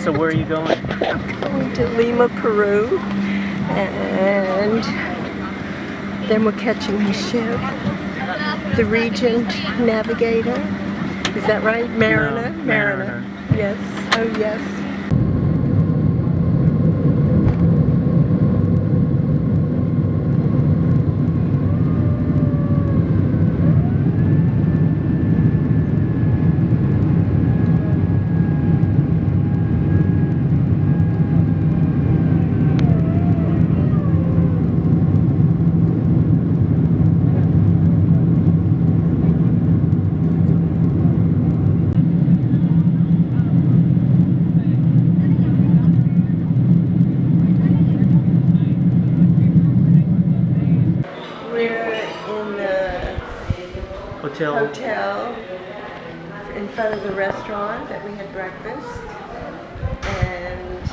So where are you going? Going to Lima, Peru, and then we're catching the ship, the Regent Navigator. Is that right? Mariner? No, Mariner. Yes. Oh, yes. We're in the hotel in front of the restaurant that we had breakfast, and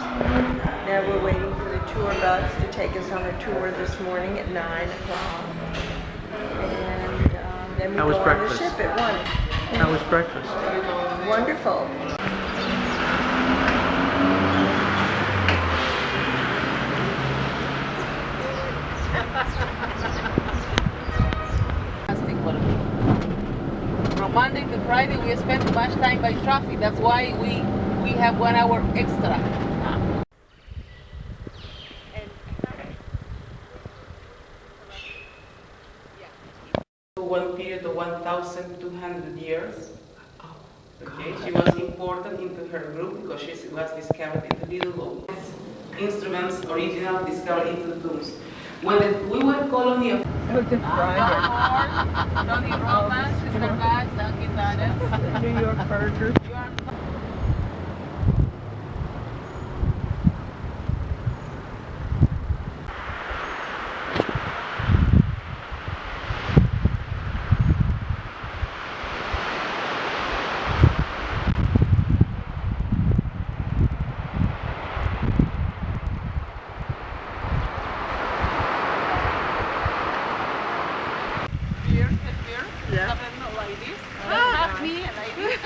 now we're waiting for the tour bus to take us on a tour this morning at 9 o'clock, and then we go on the ship at 1. How was breakfast? Wonderful. From Monday to Friday, we spend too much time by traffic. That's why we have 1 hour extra. One period of 1,200 years. Okay, she was important into her group because she was discovered in the Little instruments original discovered into the tombs. When we were colony of Good Friday. Tony Roman, Sister Bach, Dunkin' Donuts. New York burger. Yeah. Like this. Me like this.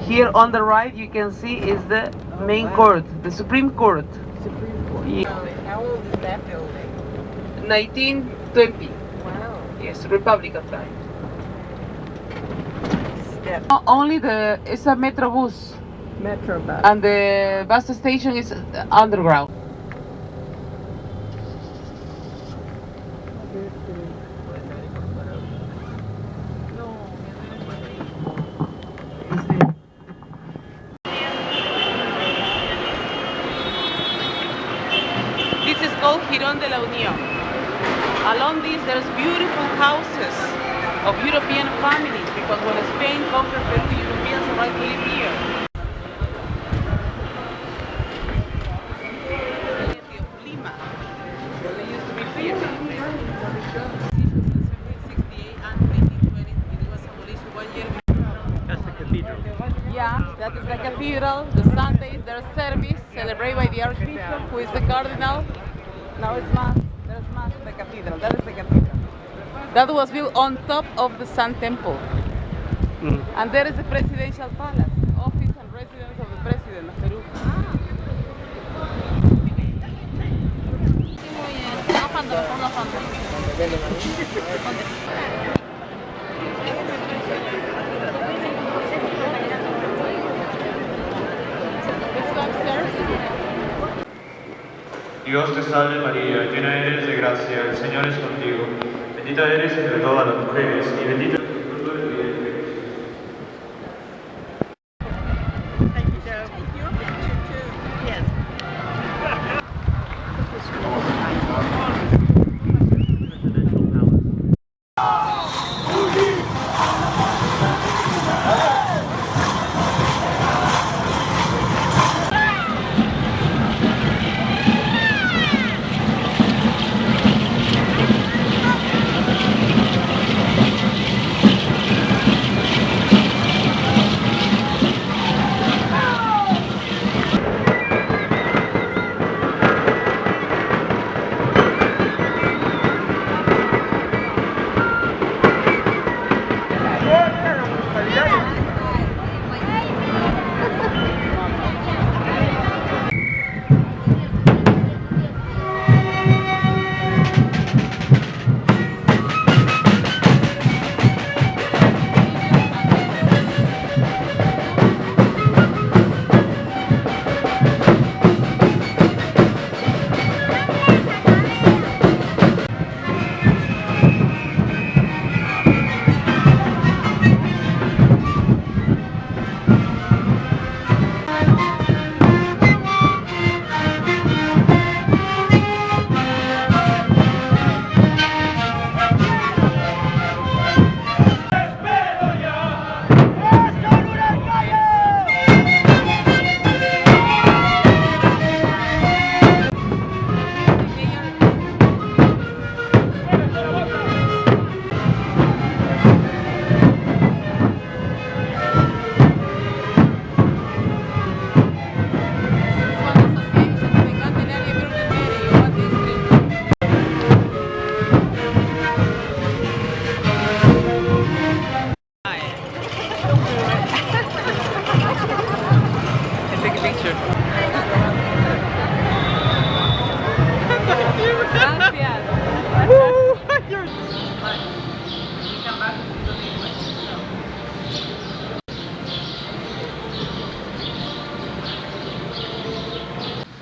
Here on the right you can see is the main court, the Supreme Court. Supreme Court. Yeah. How old is that building? 1920. Wow. Yes, Republic of time. Step. Only it's a metro bus, Metro bus. and the bus station is underground. This is called Girón de la Unión. Along this, there's beautiful houses of European families because when Spain conquered Peru, Europeans arrived to live here. Of Lima, where they used to be here. And 1920, it was abolished 1 year before. That's the cathedral. Yeah, that is the cathedral. The Sundays, there's service celebrated by the Archbishop, who is the Cardinal. Now it's Mass. There's Mass in the cathedral. That is the cathedral. That was built on top of the Sun Temple. And there is the Presidential Palace, office and residence of the President of Peru. Let's go upstairs. Dios te salve María, llena eres de gracia, el Señor es contigo. Bendita eres entre todas las mujeres, y bendito es el fruto de tu vientre. Thank you, Joe. Thank you. Yes.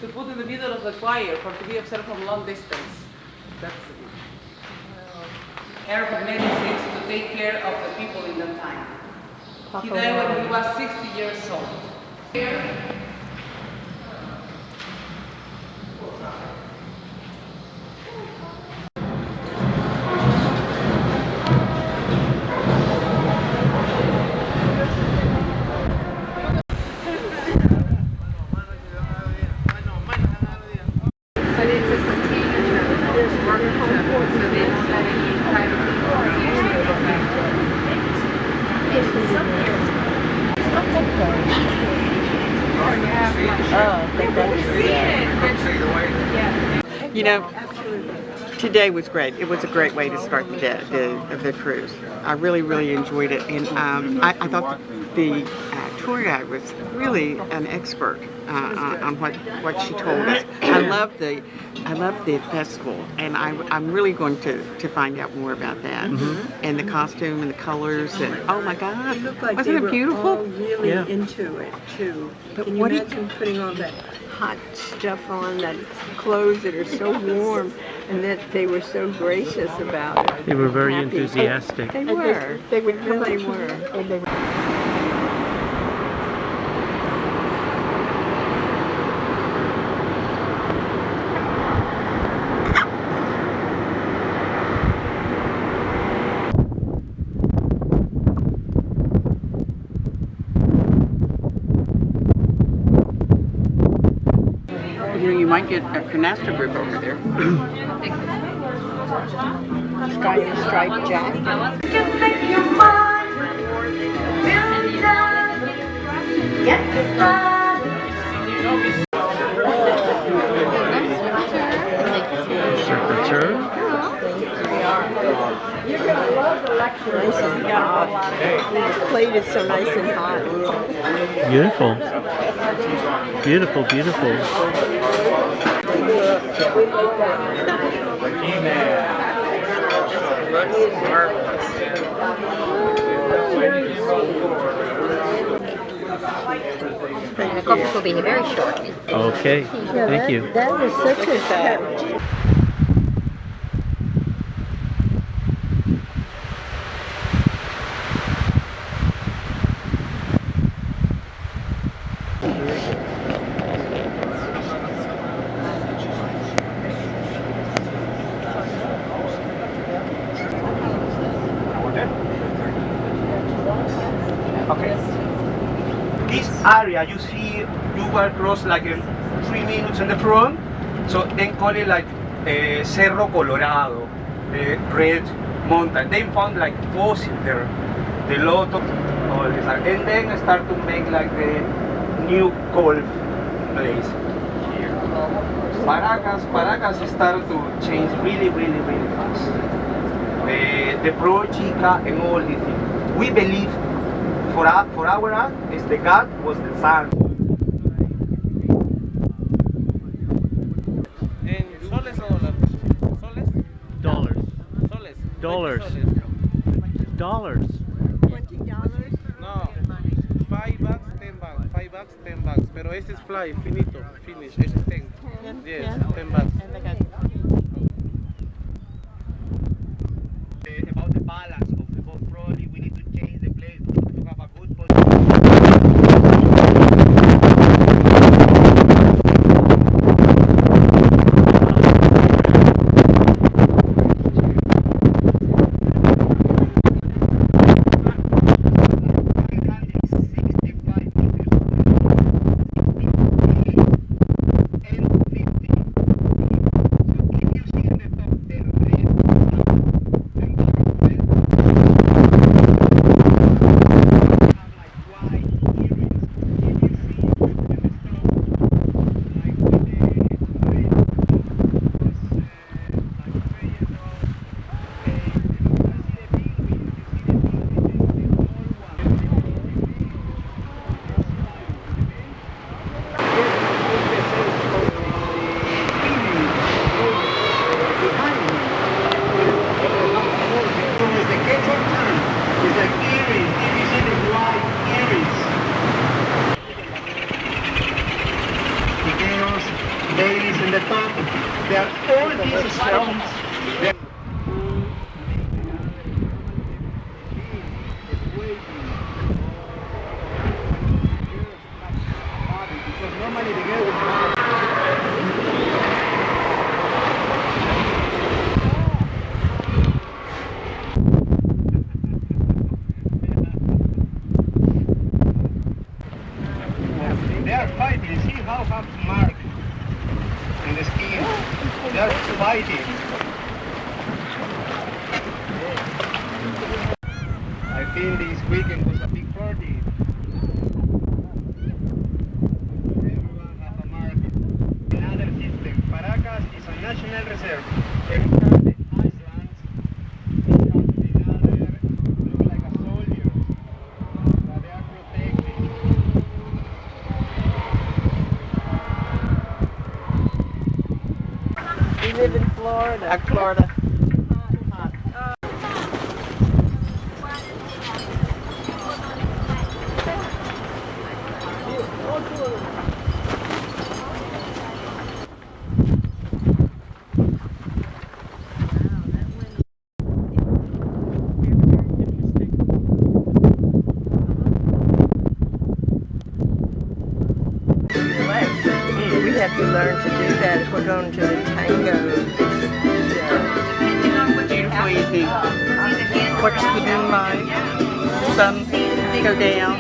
To put in the middle of the choir for to be observed from long distance. That's Airport medicines to take care of the people in that time. He died when he was 60 years old. But it's a container terminal. There's work terminal, so they don't let any private people or usually You know, today was great. It was a great way to start the cruise. I really enjoyed it, and I thought the tour guide was really an expert on what she told us. I love the festival, and I'm really going to find out more about that, and the costume and the colors, and oh my God, It looked like wasn't they it were beautiful? all really Yeah. into it too. But Can you what did- imagine putting all that hot stuff on, that clothes that are so warm, and that they were so gracious about it? They were very Happy. enthusiastic. They were. They really were. And they You might get a canasta group over there. striped jacket. Secretary. Nice and hot. The plate is so nice and hot. Beautiful. Beautiful, beautiful. The conference will be very short. Okay, Yeah, thank you. That was such a Okay. This area you see, you will cross like 3 minutes in the front, so then call it like Cerro Colorado, the Red Mountain. They found like fossil there, the lot of all this, and then start to make like the new golf place here. Paracas started to change really fast. The Pro Chica and all these things. We believe for our art is the God was the sun. ¿En soles o dólares? ¿Soles? Dollars. Soles. Dollars. 20 soles. Dollars. $20. No. 5 bucks, 10 bucks. 5 bucks, 10 bucks. Pero este es fly, finito, finish. Este es 10. Yes, 10 bucks. About the balance of the boat, probably we need to change the place to have a good position. Ladies in the top, they are all these stones. They are fighting. See how have mark in the skin. They are fighting. I think this weekend was a big party. Everyone has a mark. Another system. Paracas is a national reserve. Every time the islands become another look like a soldier. But they are protected. We live in Florida. Florida. We have to learn to do that if we're going to the tango. Beautiful evening. Watch the moonlight, the sun go down.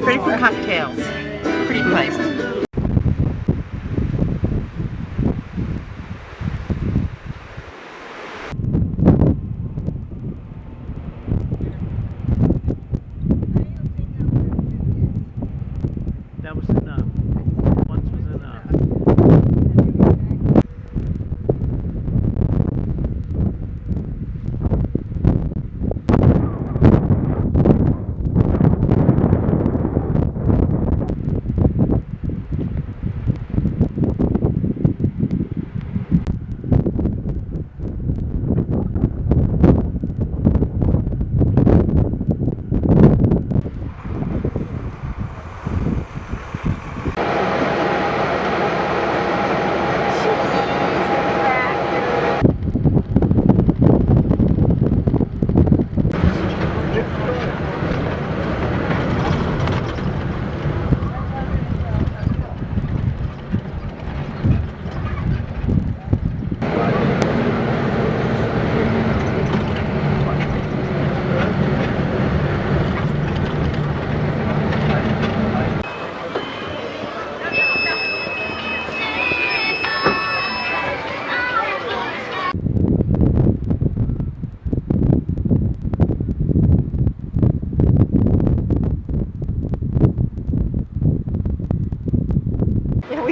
Pretty for cocktails. Pretty place. That was enough. Once was enough.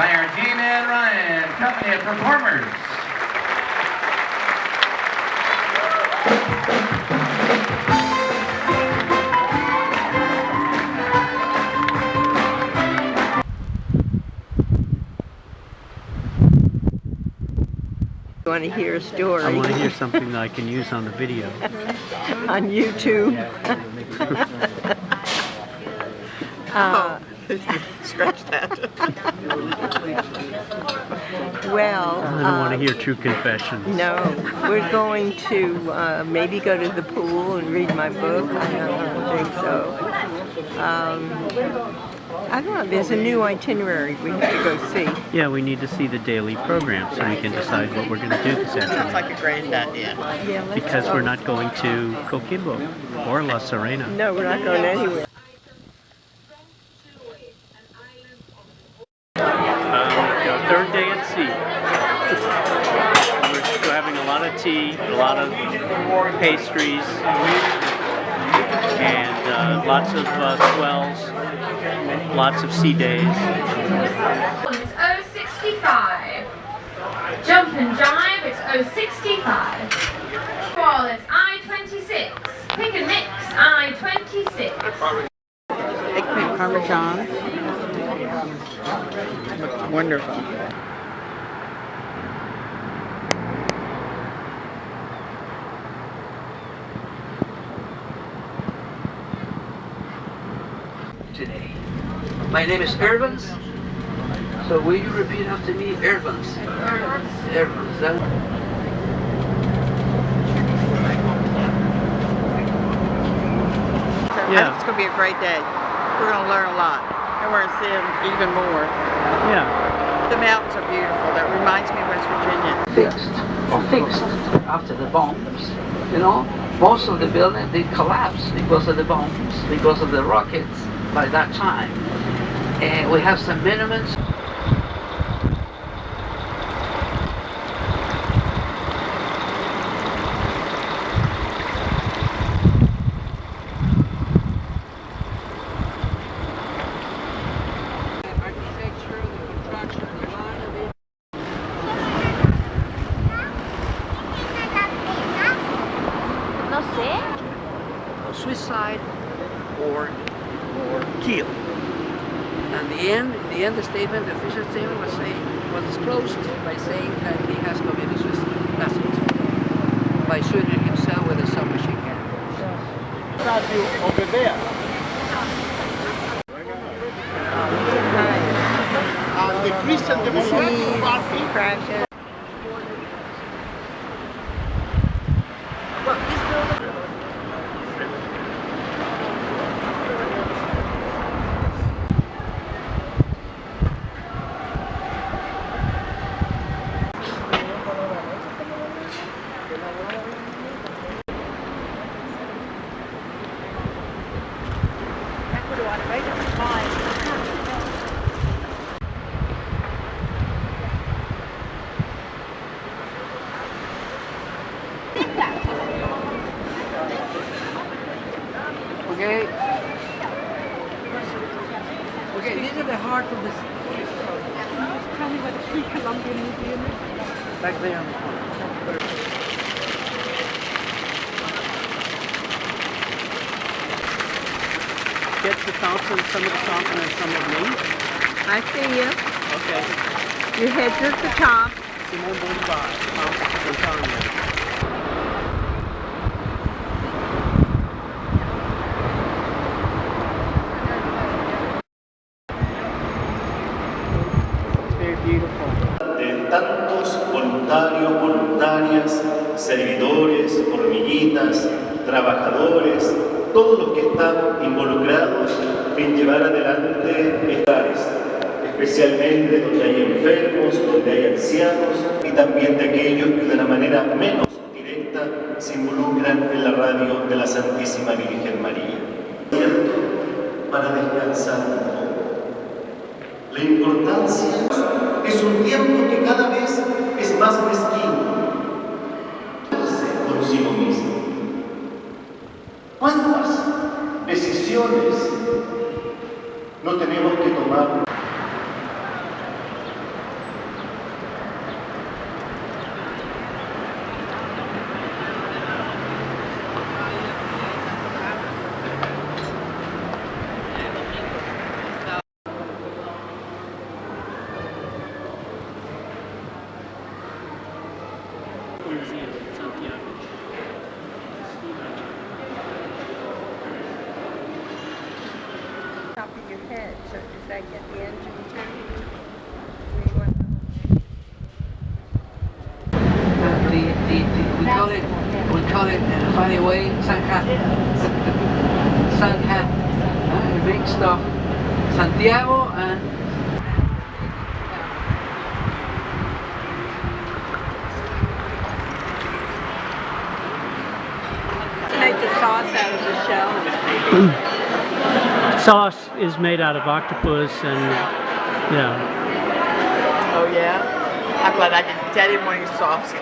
by our G-Man Ryan, company of performers. You want to hear a story? I want to hear something that I can use on the video. On YouTube. Scratch that. Well, I don't want to hear true confessions. no, we're going to maybe go to the pool and read my book. I don't think so. I don't know, there's a new itinerary we have to go see. Yeah, we need to see the daily program so we can decide what we're going to do this afternoon. Sounds like a grand idea. Yeah, let's Because go. we're not going to Coquimbo or La Serena. No, we're not going anywhere. Third day at sea. We're having a lot of tea, a lot of pastries, and lots of swells, lots of sea days. It's 065. Jump and jive, it's 065. Ball, it's I-26. Pick and mix, I-26. Eggplant Parmesan. Wonderful. Today. My name is Ervans. So will you repeat after me? Ervans. Ervans. Yeah. It's going to be a great day. We're going to learn a lot. And we're going to see them even more. Yeah. The mountains are beautiful. That reminds me of West Virginia. Fixed after the bombs. You know, most of the buildings, they collapsed because of the bombs, because of the rockets by that time. And we have some monuments. Suicide or kill. And the end statement, the official statement was disclosed by saying that he has committed suicide. That's it. By shooting himself with a submachine gun. Statue over there. The Christian Democratic Party. Okay. Okay, these are the heart of the city. Tell me where the pre-Columbian Museum is. Back there on the corner. Get the Thompson, some of the Thompson and some of me. I see you. Okay. Your head's at the top. Simon Bolivar, Thompson, Antonio. De tantos voluntarios, voluntarias, servidores, hormiguitas, trabajadores, todos los que están involucrados en llevar adelante estas, especialmente donde hay enfermos, donde hay ancianos y también de aquellos que de una manera menos directa se involucran en la radio de la Santísima Virgen María. Para descansar un poco. La importancia es un tiempo que cada vez es más mezquino consigo mismo. ¿Cuántas decisiones no tenemos que tomar? museum in Santiago. Top of your head, so does that get the engine too? We call it in a funny way, Sanja. Sanja, a mix of Santiago and Make the sauce out of the shell. Sauce is made out of octopus and yeah. Oh yeah? I'm glad I didn't want any sauce.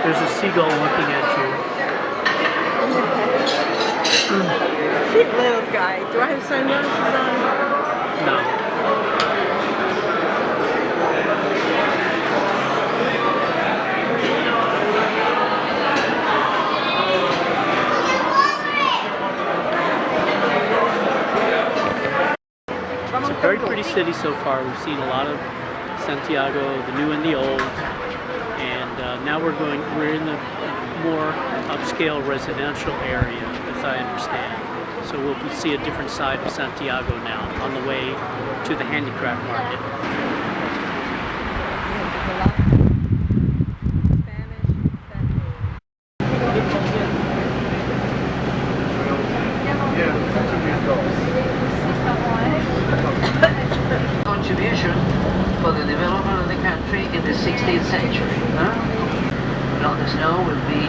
There's a seagull looking at you. Cute little guy. Do I have sunglasses on? No. It's a very pretty city so far. We've seen a lot of Santiago, the new and the old, and now we're in the more upscale residential area, as I understand. So we'll see a different side of Santiago now on the way to the handicraft market. contribution for the development of the country in the 16th century. The snow will be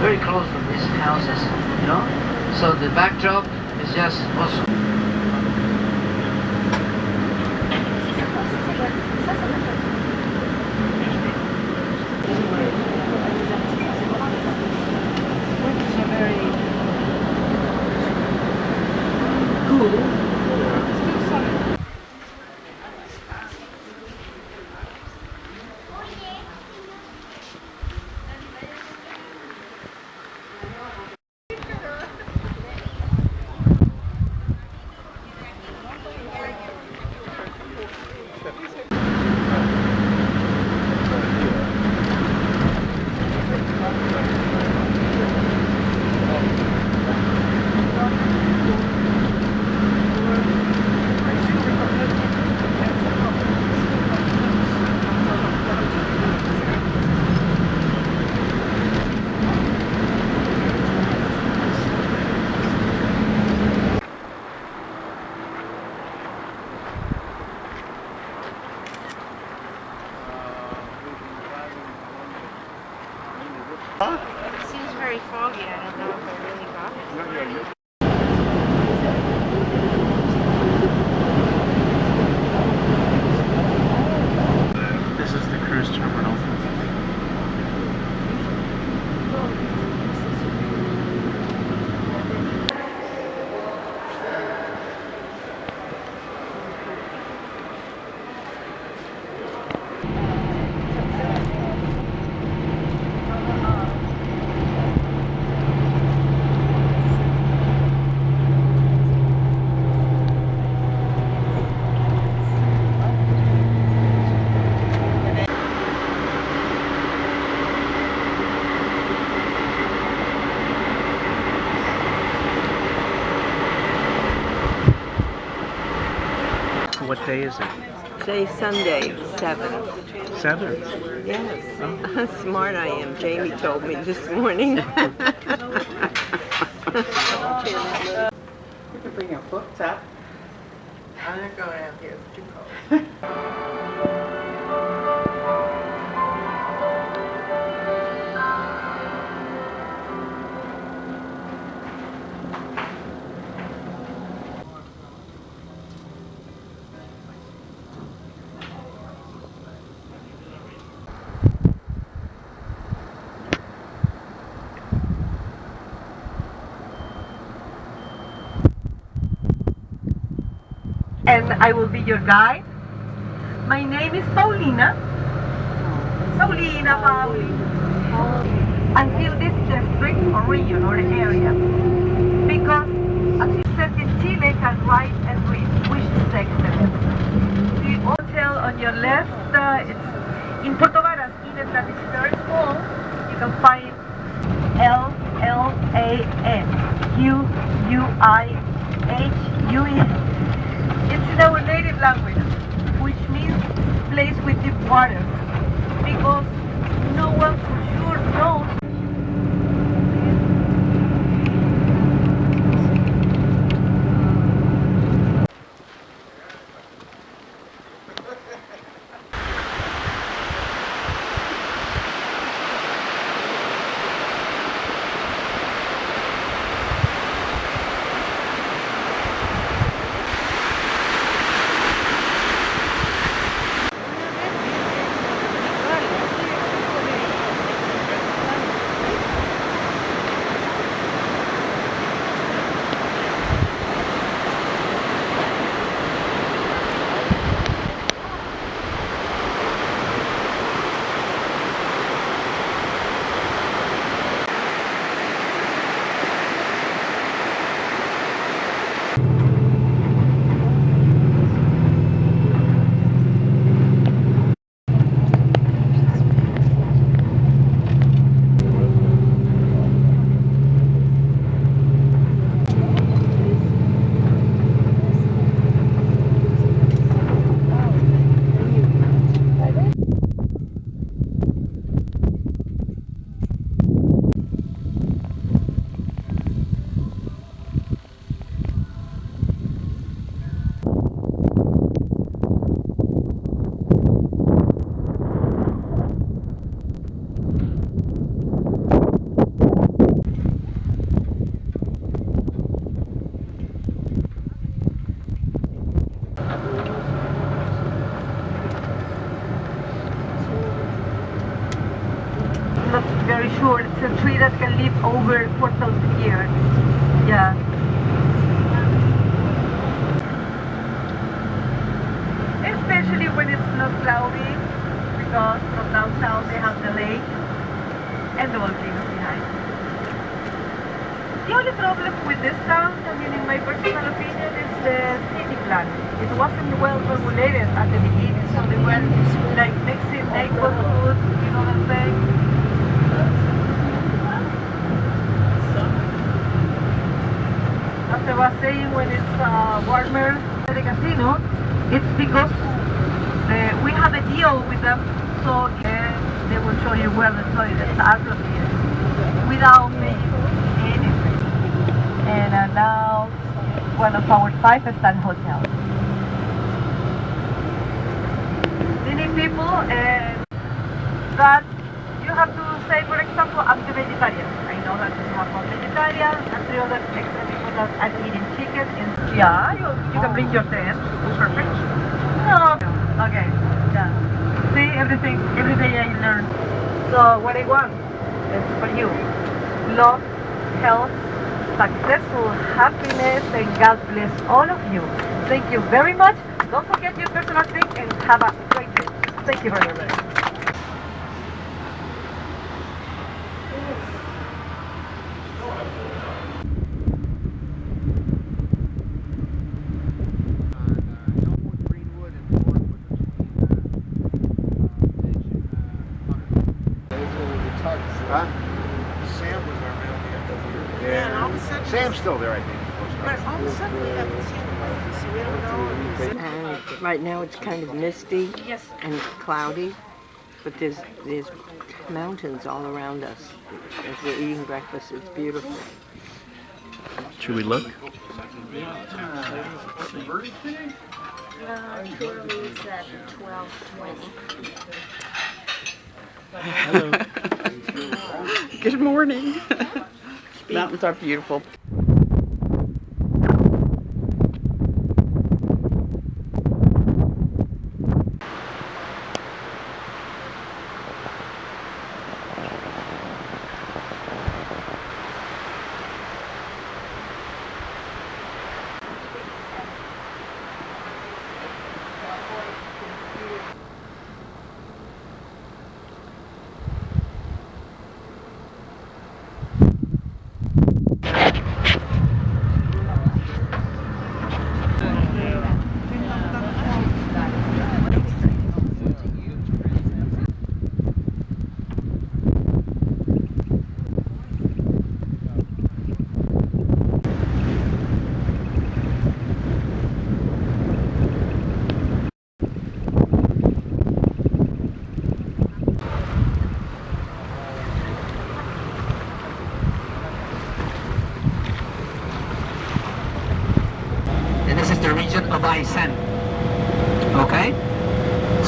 very close to these houses, so the backdrop is just awesome. It seems very foggy. I don't know if I really got it. This is the cruise terminal. What day is it? Today's Sunday, 7th. 7th? Yes. Oh. How smart I am. Jamie told me this morning. You can bring your books up. I'm not going out here. It's too cold. And I will be your guide. My name is Paulina. Pauli. Until this district or region or area. Because as you said in Chile can write and read, which is excellent. The hotel on your left, it's in Puerto Varas, in the that is very small, you can find LLANQUIHUE. It's in our native language, which means place with deep water, because no one for sure knows. Not very sure. It's a tree that can live over 4,000 years. Yeah. Especially when it's not cloudy, because from down south they have the lake and the volcano behind. The only problem with this town, I mean in my personal opinion, is the city plan. It wasn't well regulated at the beginning, so they were like mixing neighborhoods, you know what I'm saying? As I was saying, when it's warmer at the casino, it's because we have a deal with them, so they will show you where the toilets are located without paying anything. And now it's one of our 5-star hotels. Many people that you have to say, for example, I'm the vegetarian. I know that you have one vegetarian and 3 other extra people that are eating chicken. Yeah, you can bring your tent. Perfect. No. Okay. Yeah. See, every day I learn. So what I want is for you. Love, health, successful happiness, and God bless all of you. Thank you very much. Don't forget your personal thing and have a great day. Thank you very much. Huh? Sam was our mailman. Yeah, and all of a sudden Sam's still there, I think. But all of a sudden we haven't seen him, so we don't know. And right now it's kind of misty and cloudy, but there's mountains all around us as we're eating breakfast. It's beautiful. Should we look? Tour leaves at 12:20. Hello. Good morning. Mountains are beautiful.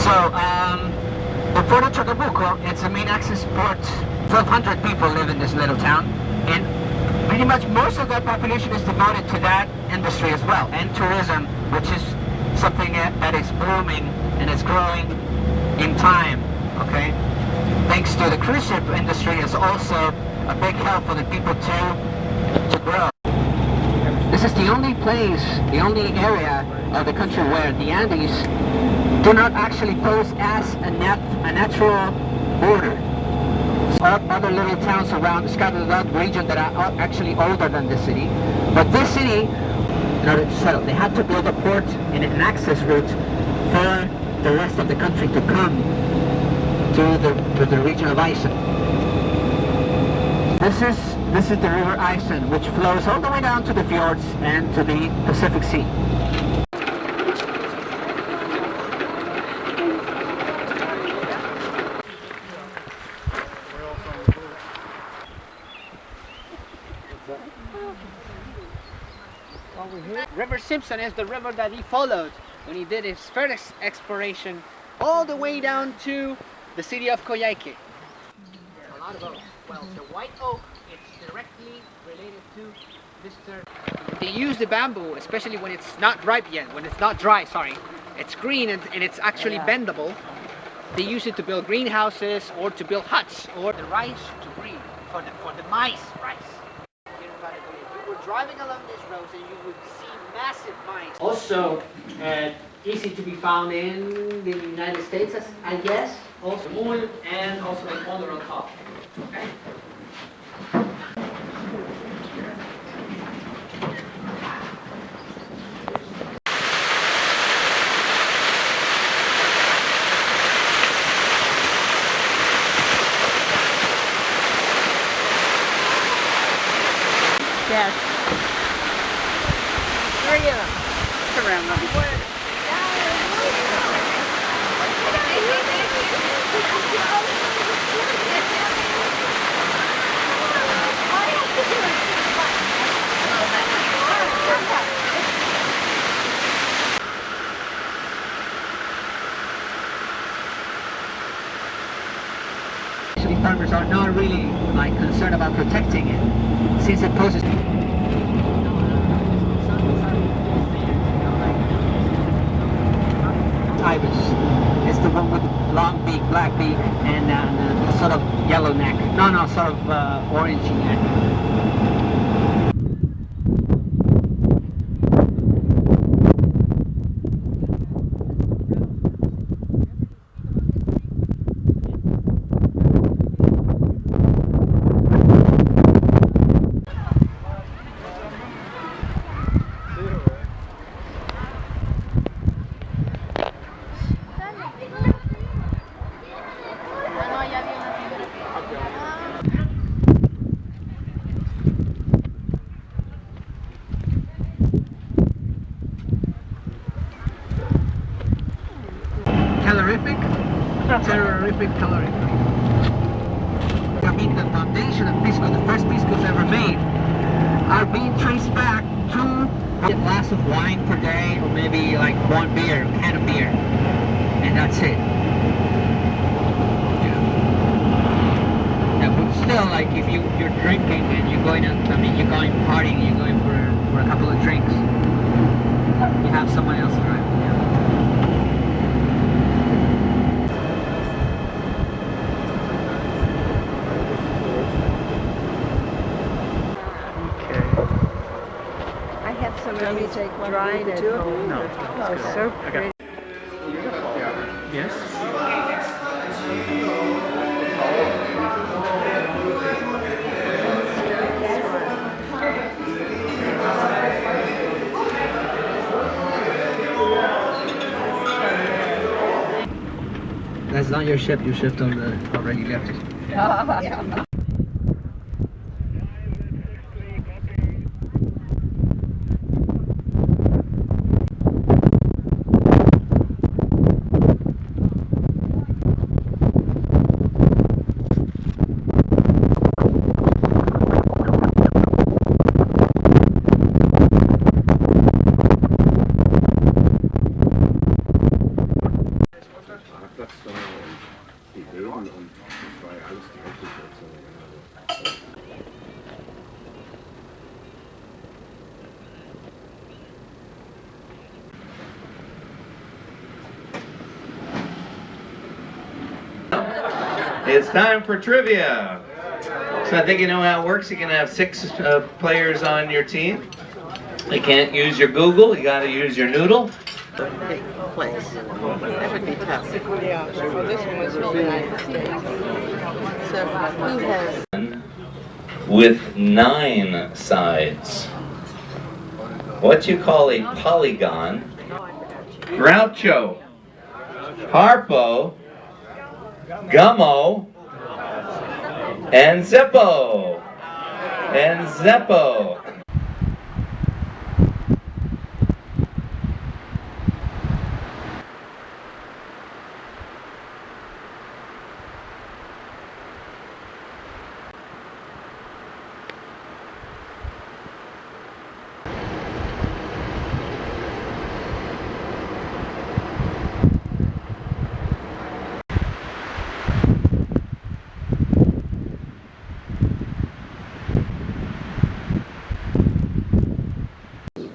So, the Port of Chacabuco, it's the main access port. 1,200 people live in this little town, and pretty much most of that population is devoted to that industry as well, and tourism, which is something that is booming and is growing in time, okay? Thanks to the cruise ship industry, is also a big help for the people to grow. This is the only place, the only area of the country where the Andes do not actually pose as a natural border. Other little towns around scattered out region that are actually older than the city, but this city, in order to settle, they had to build a port and an access route for the rest of the country to come to the region of Aysén. This is the river Aysén, which flows all the way down to the fjords and to the Pacific Sea. River Simpson is the river that he followed when he did his first exploration all the way down to the city of Coyhaique. A lot of oaks. Well, the white oak is directly related to Mr. They use the bamboo, especially when it's not ripe yet, when it's not dry, sorry. It's green and it's actually bendable. They use it to build greenhouses or to build huts or the rice to breed for the mice rice. You were driving along these roads and you would see massive mice. Also, easy to be found in the United States, I guess. Also wool and also like color on top. Okay. Yes. Where are you? Turn around, Robbie. Actually, farmers are not really like concerned about protecting it, since it poses. Ibis. It's the one with long beak, black beak, and sort of yellow neck. No, sort of orangey neck. Calorific calorific. I mean, the foundation of pisco, the first piscos ever made, are being traced back to a glass of wine per day, or maybe like one beer, a can of beer, and that's it. Yeah, but still, like if you're drinking and you're going out, I mean, you're going partying, you're going for a couple of drinks, you have someone else around. Let me take one. Dried at home. No. Oh, so pretty. Yes? That's not your ship. Your ship already left it. Yeah. It's time for trivia. So I think you know how it works. You can have 6 players on your team. You can't use your Google. You got to use your noodle. Place. That would be tough. Yeah. So this one was really nice. So who has? With 9 sides. What you call a polygon? Groucho, Harpo, Gummo, and Zeppo. And Zeppo.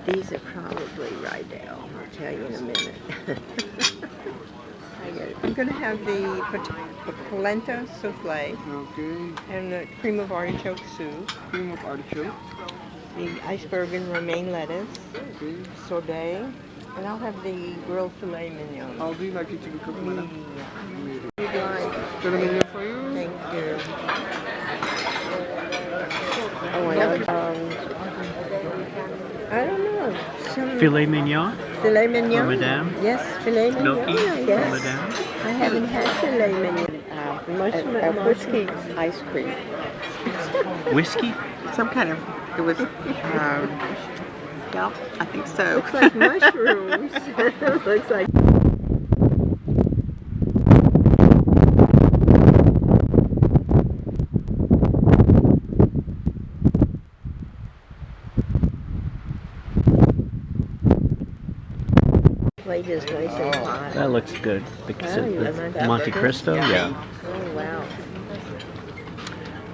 These are probably Rydell. I'll tell you in a minute. I'm going to have the polenta souffle. Okay. And the cream of artichoke soup. Cream of artichoke. The iceberg and romaine lettuce. Okay. Sorbet. And I'll have the grilled filet mignon. How do you like it to be cooked, madam? You'd like. Filet mignon for you? Thank you. Oh, and I don't know. Filet mignon? Filet mignon? For madame? Yes, filet mignon. No eat Yes. for madame? I haven't had filet mignon. A whiskey ice cream. Whiskey? Some kind of, it was, yeah, I think so. Looks like mushrooms. Looks like. Plate is nice and hot. That looks good. Oh, you like that? Monte Cristo, yeah. Oh, wow.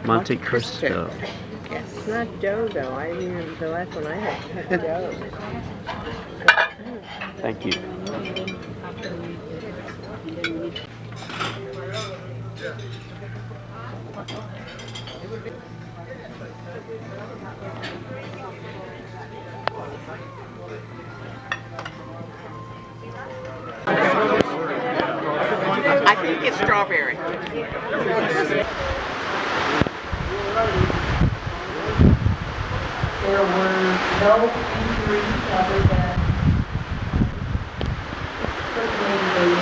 Monte Cristo. It's not dough, though. I remember the last one I had dough. Thank you. I think it's strawberry. There were no injuries other than certainly a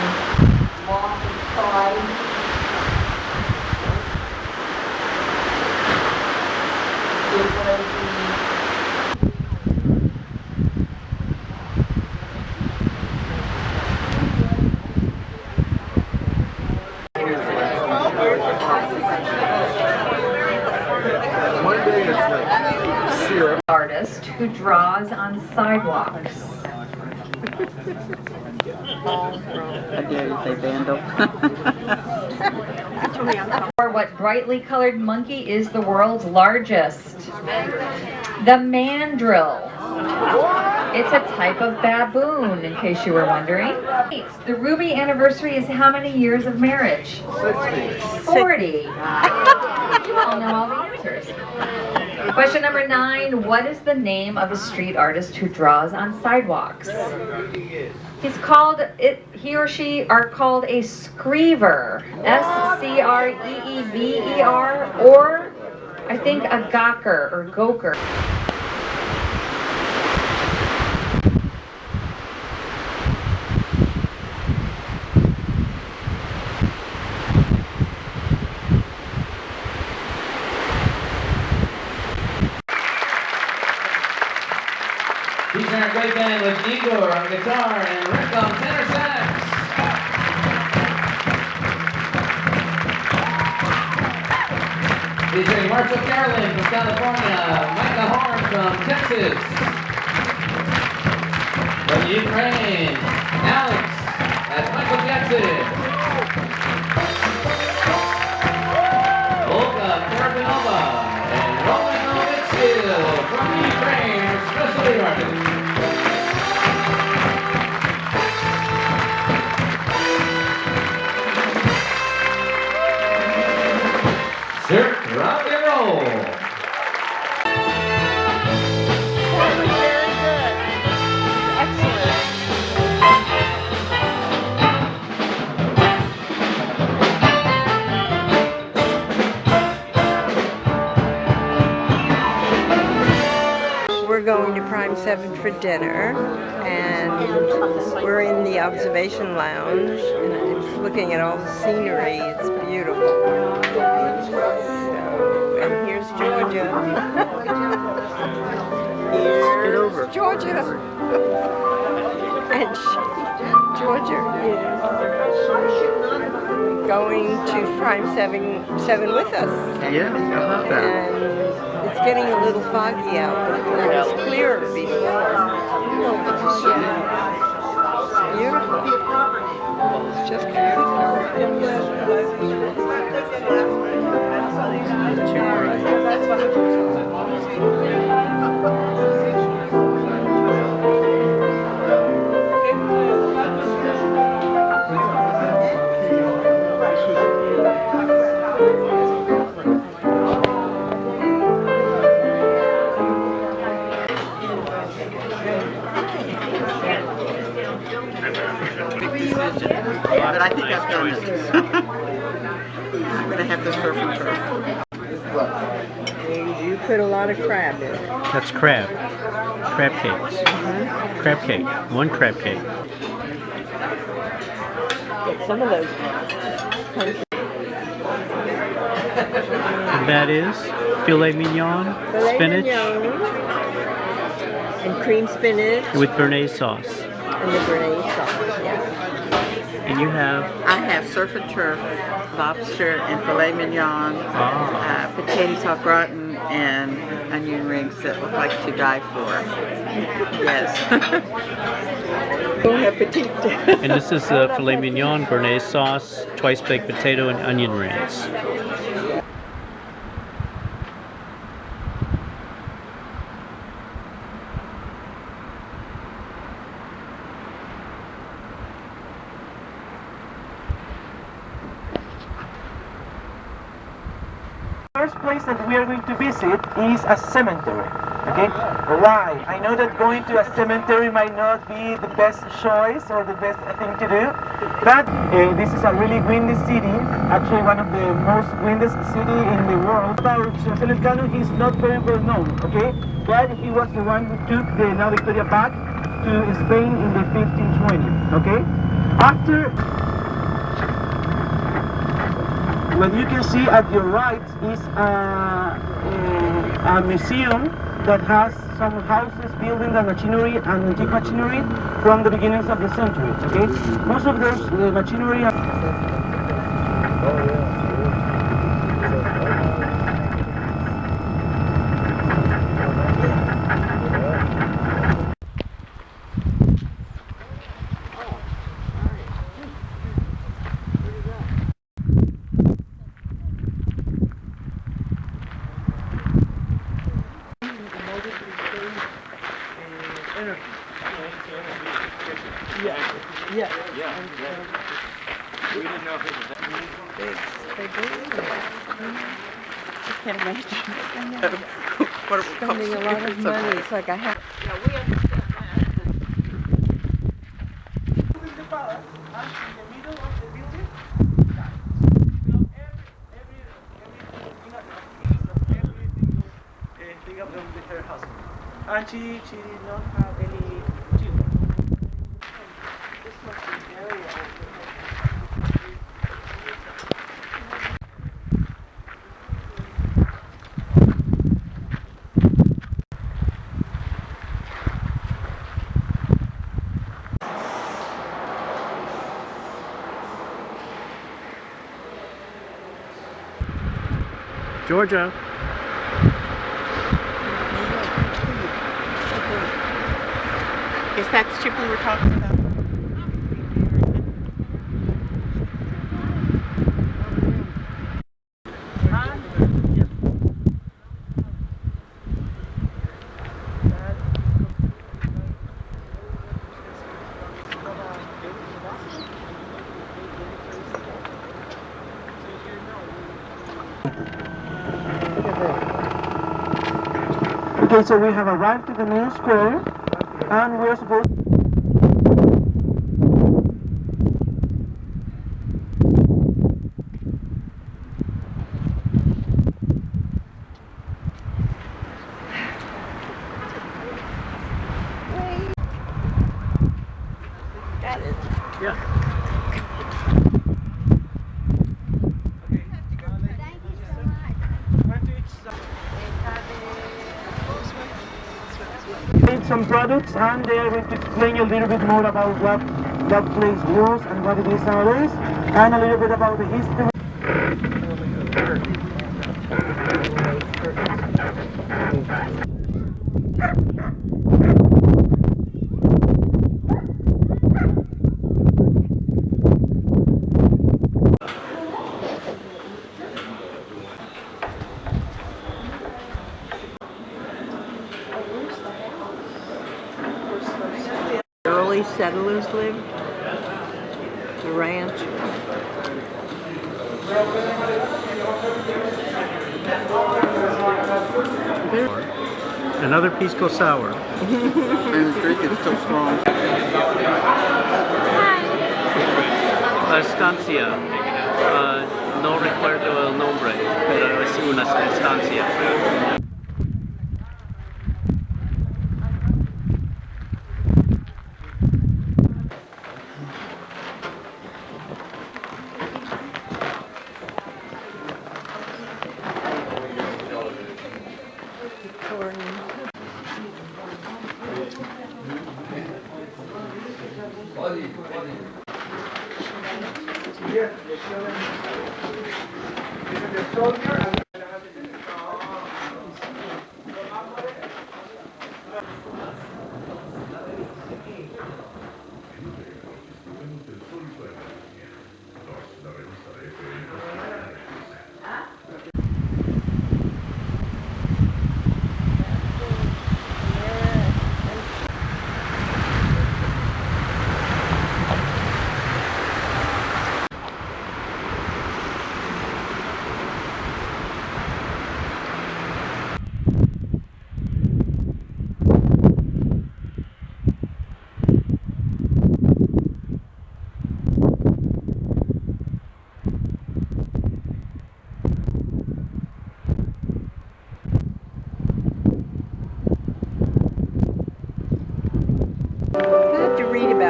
loss of pride. It was artist who draws on sidewalks. I dare you say vandal. Or what brightly colored monkey is the world's largest? The mandrill. It's a type of baboon, in case you were wondering. The Ruby anniversary is how many years of marriage? 40. You all know all the answers. Question number 9. What is the name of a street artist who draws on sidewalks? He or she are called a screever. S-C-R-E-E-V-E-R, or I think a gawker or goker. Featuring our great band with Igor on guitar and Rick on tenor sax. Featuring Marshall Carolyn from California, Micah Horn from Texas. From Ukraine, Alex as Michael Jackson. Olga Karabanova and Roland Novitskill from Ukraine, our special lead artist. Sir, rock and roll. We're going to Prime 7 for dinner, and we're in the observation lounge, and I'm just looking at all the scenery. It's beautiful. So, and here's Georgia. Here's Georgia. And Georgia is going to Prime 7 with us. Yeah, how about that? And it's getting a little foggy out, but it was clearer before. It's beautiful. It's just But I think I've done it. I'm going to have the surf and turf. You put a lot of crab in it. That's crab. Crab cakes. Crab cake. One crab cake. Get some of those. And that is filet mignon, spinach, and cream spinach. with béarnaise sauce. And the béarnaise sauce, yeah. And you have? I have surf and turf, lobster and filet mignon, potatoes au gratin, and onion rings that look like to die for. Yes. Bon appetit. And this is filet mignon, béarnaise sauce, twice baked potato, and onion rings. First place that we are going to visit is a cemetery. Okay? Why? I know that going to a cemetery might not be the best choice or the best thing to do, but this is a really windy city, actually one of the most windiest city in the world. About José Elcano, he's not very well known, okay? But he was the one who took the Nao Victoria back to Spain in the 1520s, okay? After what you can see at your right is a museum that has some houses, buildings, and machinery, and antique machinery from the beginnings of the century. Okay, most of those machinery are We didn't know if it was that I can't imagine. Spending a lot of money. It's like I have. Yeah, we understand with her husband, and she did not have any children. This must be very old. Georgia. Is that the ship we were talking about? Okay, so we have arrived at the main square, and we're supposed. Got it. Yeah. Made some products, and they are going to explain you a little bit more about what that place was and what it is nowadays, and a little bit about the history. Early settlers lived. The ranch. Another pisco sour. And the drink is so strong. Estancia. No recuerdo el nombre, pero es una estancia.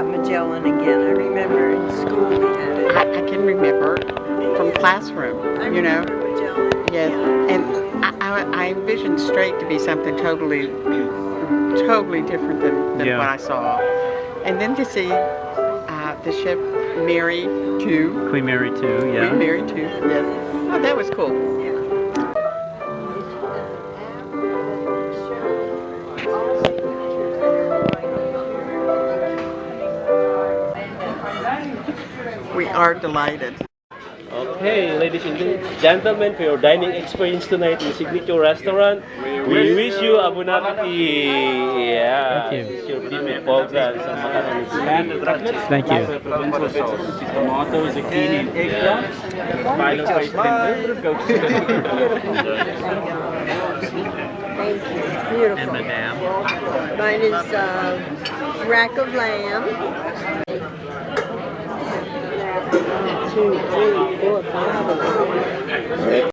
Magellan again. I remember in school we had it. I can remember from classroom, you know. Yes, and I envisioned Strait to be something totally different than what I saw. And then to see the ship Mary 2. Queen Mary 2, yeah. Queen Mary 2, yes. Oh, that was cool. We are delighted. Okay, ladies and gentlemen, for your dining experience tonight in Signature Restaurant, we wish you abundantly. Yeah. Thank you. Thank you. Tomato, zucchini, and eggplant. Final taste. Thank you. Beautiful. And Madame. Mine is rack of lamb. 2, 3, 4, 5.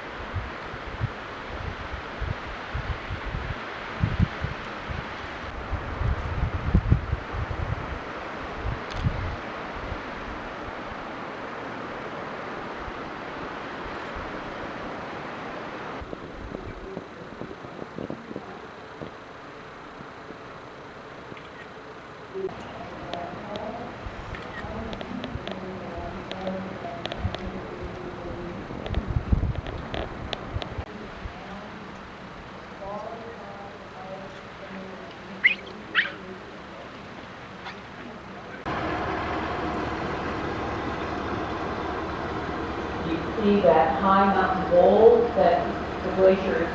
See that high mountain bowl that the glacier is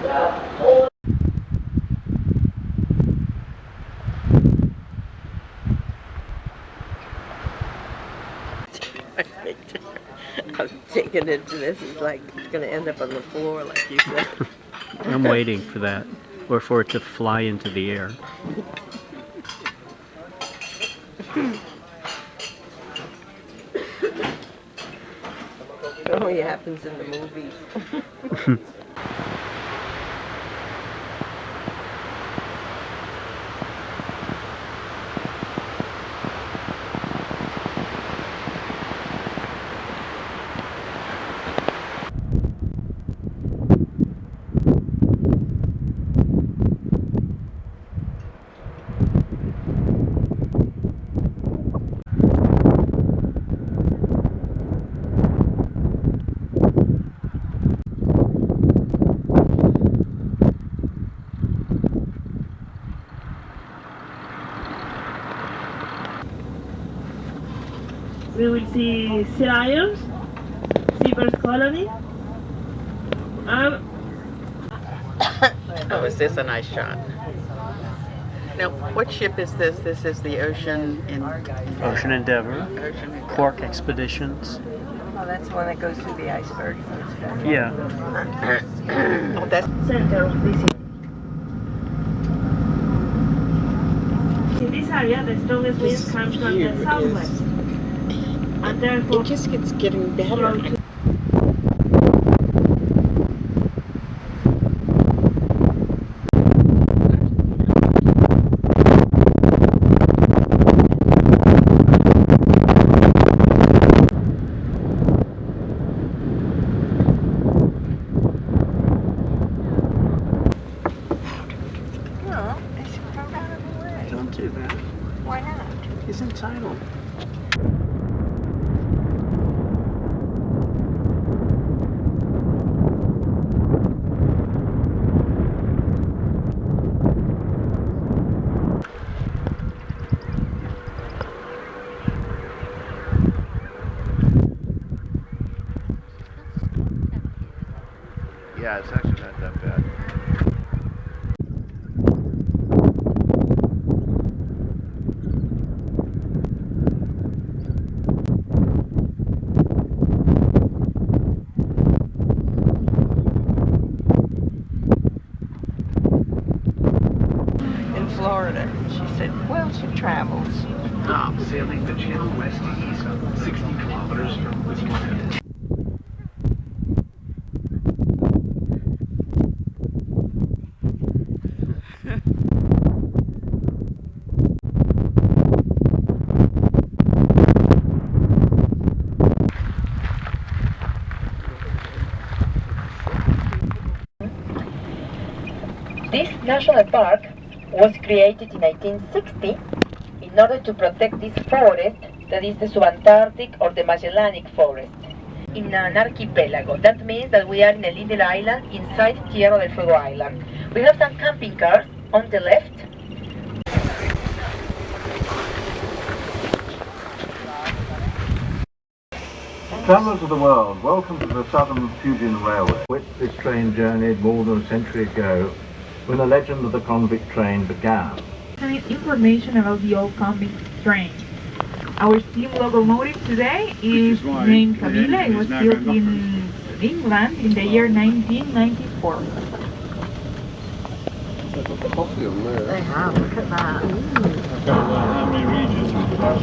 holding. I'll take digging into this. It's like it's going to end up on the floor, like you said. I'm waiting for that, or for it to fly into the air. It only happens in the movies. We will see sea lions, seabird colony. Oh, is this a nice shot? Now, what ship is this? This is the Ocean Endeavor, Ocean Quark Expeditions. Oh, that's the one that goes through the icebergs and stuff. Yeah. Oh, that's Center of the city. In this area, the strongest wind comes from the southwest, and therefore it just keeps getting better. Don't do that. Why not? He's entitled. Yeah, it's actually not that bad. In Florida. She said, well, she travels. Stop sailing the channel west to east, 60 kilometers from Wisconsin. This national park was created in 1960 in order to protect this forest that is the subantarctic or the Magellanic forest in an archipelago. That means that we are in a little island inside Tierra del Fuego Island. We have some camping cars on the left. Travellers of the world, welcome to the Southern Fujian Railway. Which this train journeyed more than a century ago when the legend of the convict train began. Information about the old convict train. Our steam locomotive today is named Camilla. It was built in England in the year 1994. They have, look at that. How many regions we've got?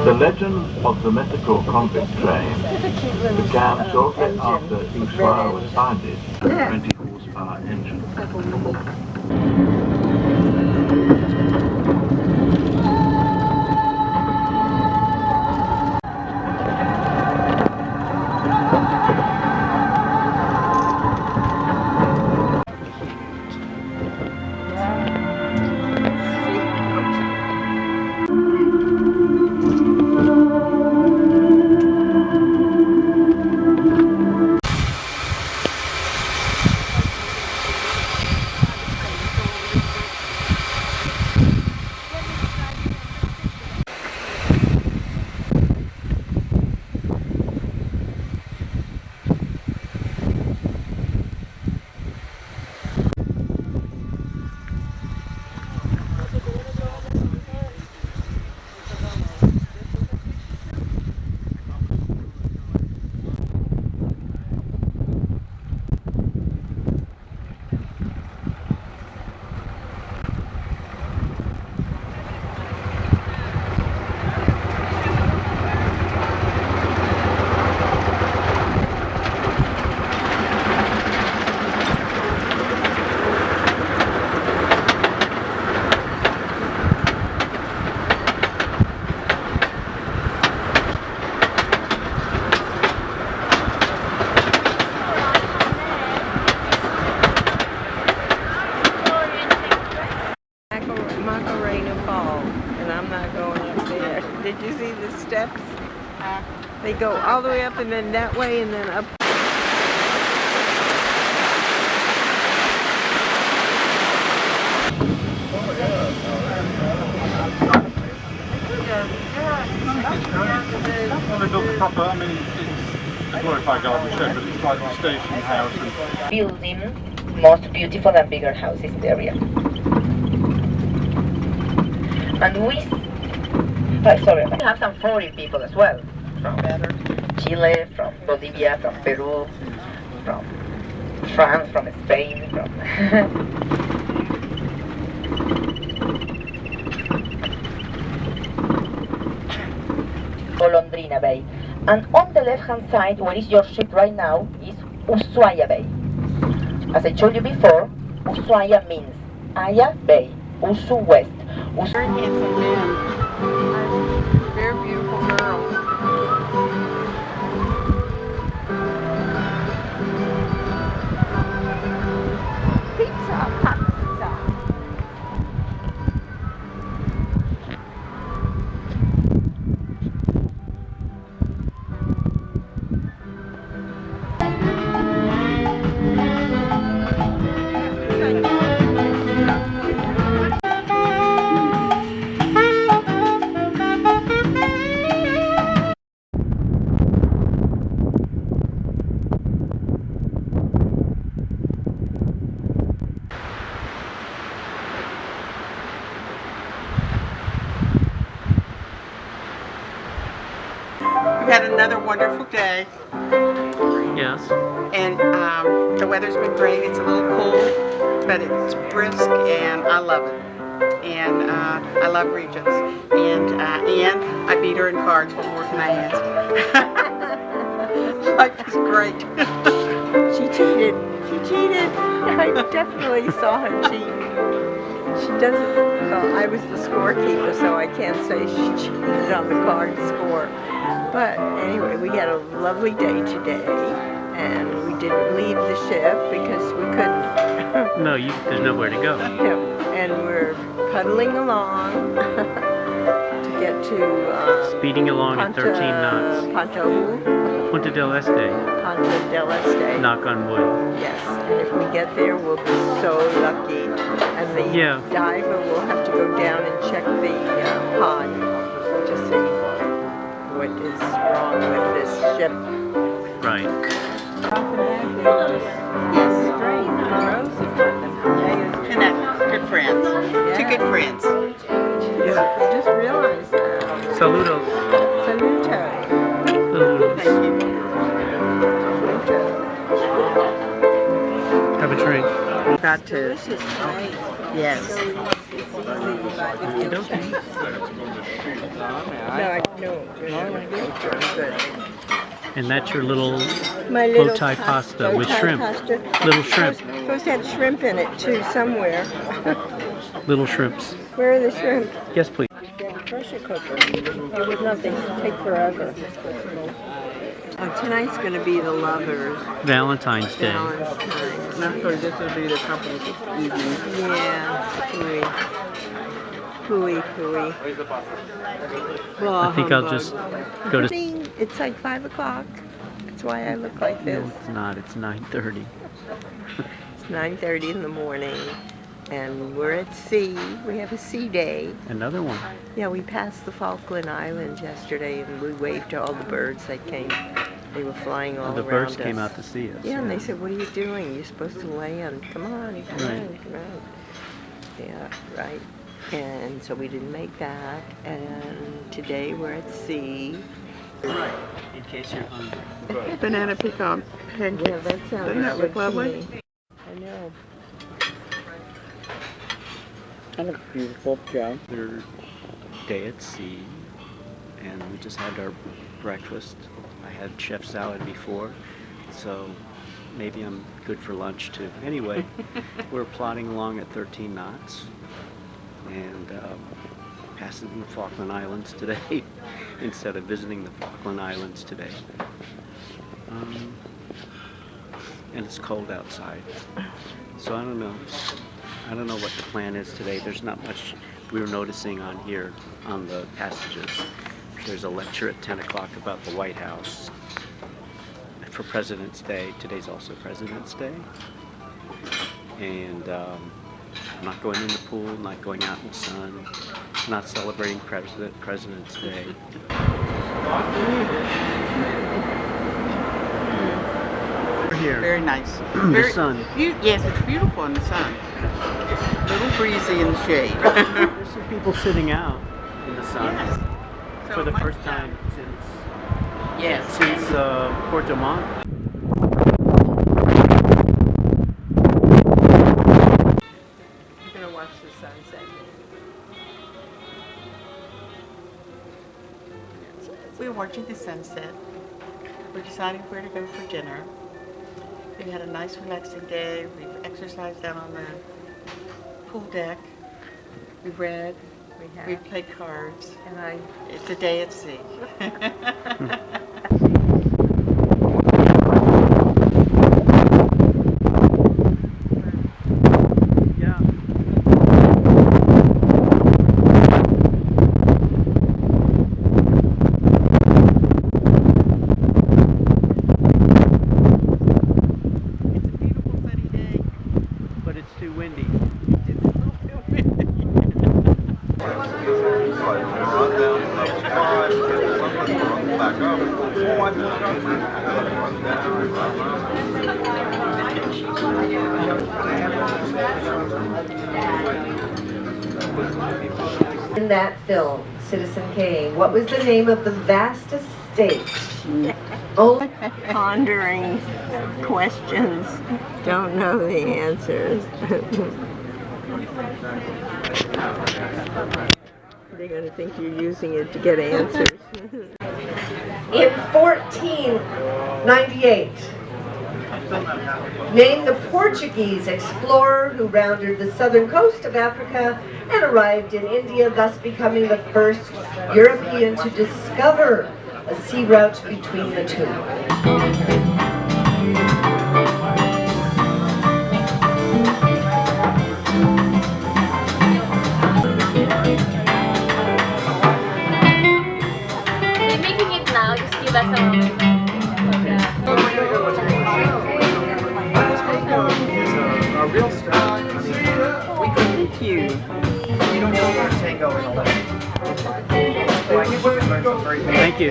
The legend of the mythical convict train began shortly after Ushuaia was founded as a 20 horsepower engine. They go all the way up and then that way and then up. Well, they built the proper, I mean, it's a glorified garden shed, but it's like a station house. And Building most beautiful and bigger houses in the area. And we have some foreign people as well, from Chile, from Bolivia, from Peru, from France, from Spain, from Golondrina Bay. And on the left-hand side, where is your ship right now, is Ushuaia Bay. As I told you before, Ushuaia means Aya Bay, Usu West. Very handsome man. Very beautiful girls. We had another wonderful day. Yes. And the weather's been great. It's a little cool, but it's brisk, and I love it. And I love Regents. And I beat her in cards. What more can I ask? Life is great. She cheated. She cheated. I definitely saw her cheat. She doesn't, well, I was the scorekeeper, so I can't say she cheated on the card score. But anyway, we had a lovely day today, and we didn't leave the ship because we couldn't. No, there's nowhere to go. Yeah, and we're puddling along to get to... Speeding along at 13 knots. Punta del Este. Punta del Este. Knock on wood. Yes, and if we get there, we'll be so lucky. And the diver will have to go down and check the pod to see what is wrong with this ship. Right. Yes. Good friends. Two good friends. Yeah, I just realized that. Saludos. Saluto. Thank you. Have a drink. Got to. Yes. And that's your little My little bow tie pasta with shrimp. Pasta. Little shrimp. Supposed to have shrimp in it too, somewhere. Little shrimps. Where are the shrimp? Yes, please. Pressure cooker. It would nothing. Take forever. Tonight's going to be the lovers. Valentine's Day. Valentine's. This will be the couple's evening. Yeah. Hooey. Well, I think I'll just go to... It's like 5 o'clock. That's why I look like this. No, it's not. It's 9:30. It's 9:30 in the morning. And we're at sea. We have a sea day. Another one. Yeah, we passed the Falkland Islands yesterday, and we waved to all the birds that came. They were flying all around us. The birds came out to see us. Yeah, and they said, "What are you doing? You're supposed to land. Come on. Right. Yeah, right. And so we didn't make that. And today we're at sea. Right. In case you're hungry. Banana pecan pancakes. Yeah, that sounds Doesn't that look good lovely? to me. I know. That looks beautiful, Joe. Third day at sea, and we just had our breakfast. I had chef salad before, so maybe I'm good for lunch too. Anyway, we're plodding along at 13 knots, and passing the Falkland Islands today instead of visiting the Falkland Islands today. And it's cold outside, so I don't know. I don't know what the plan is today. There's not much we were noticing on here on the passages There's a lecture at 10 o'clock about the White House for President's Day. Today's also President's Day. And I'm not going in the pool, not going out in the sun, not celebrating President's Day. We're here. Very nice. The sun. Yes, it's beautiful in the sun. A little breezy in the shade. There's some people sitting out in the sun for the first time since Puerto Montt. We're gonna watch the sunset. We're watching the sunset. We're deciding where to go for dinner. We had a nice relaxing day. We've exercised down on the pool deck. We read. We played cards. And it's a day at sea. Too windy. In that film, Citizen Kane, what was the name of the vast estate? Oh, pondering questions, don't know the answers. They're going to think you're using it to get answers. In 1498, name the Portuguese explorer who rounded the southern coast of Africa and arrived in India, thus becoming the first European to discover a sea route between the two. They're making it now, just give us a moment. A real star. Thank you. You don't know where tango in a letter. Thank you.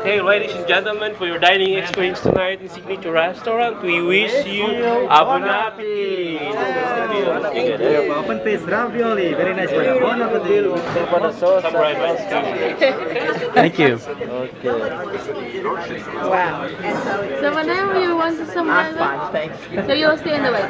Okay, ladies and gentlemen, for your dining experience tonight in Signature Restaurant, we wish you bon appetit. Open face ravioli, very nice one. Bon appetit. Some fried rice too. Thank you. Okay. Wow. So whenever you want to somewhere, Thanks. so you'll stay in the way.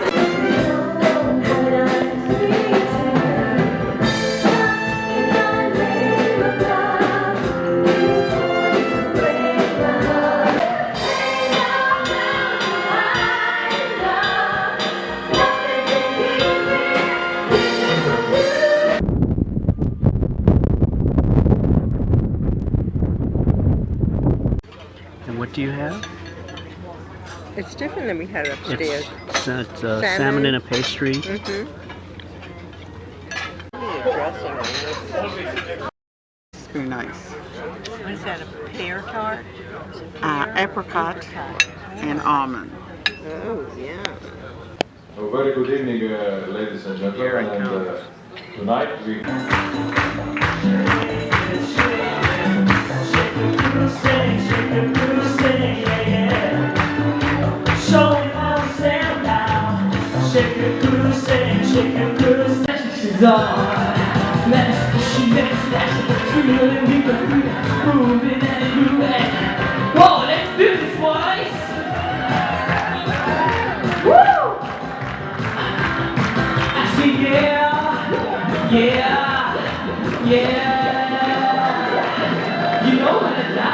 And what do you have? It's different than we had upstairs. It's salmon in a pastry. Mm-hmm. It's very nice. What is that, a pear tart? Apricot and almond. Oh, yeah. A very good evening, ladies and gentlemen. And tonight we. Whoa, let's do this, boys! Woo! I see, yeah, you know what I like.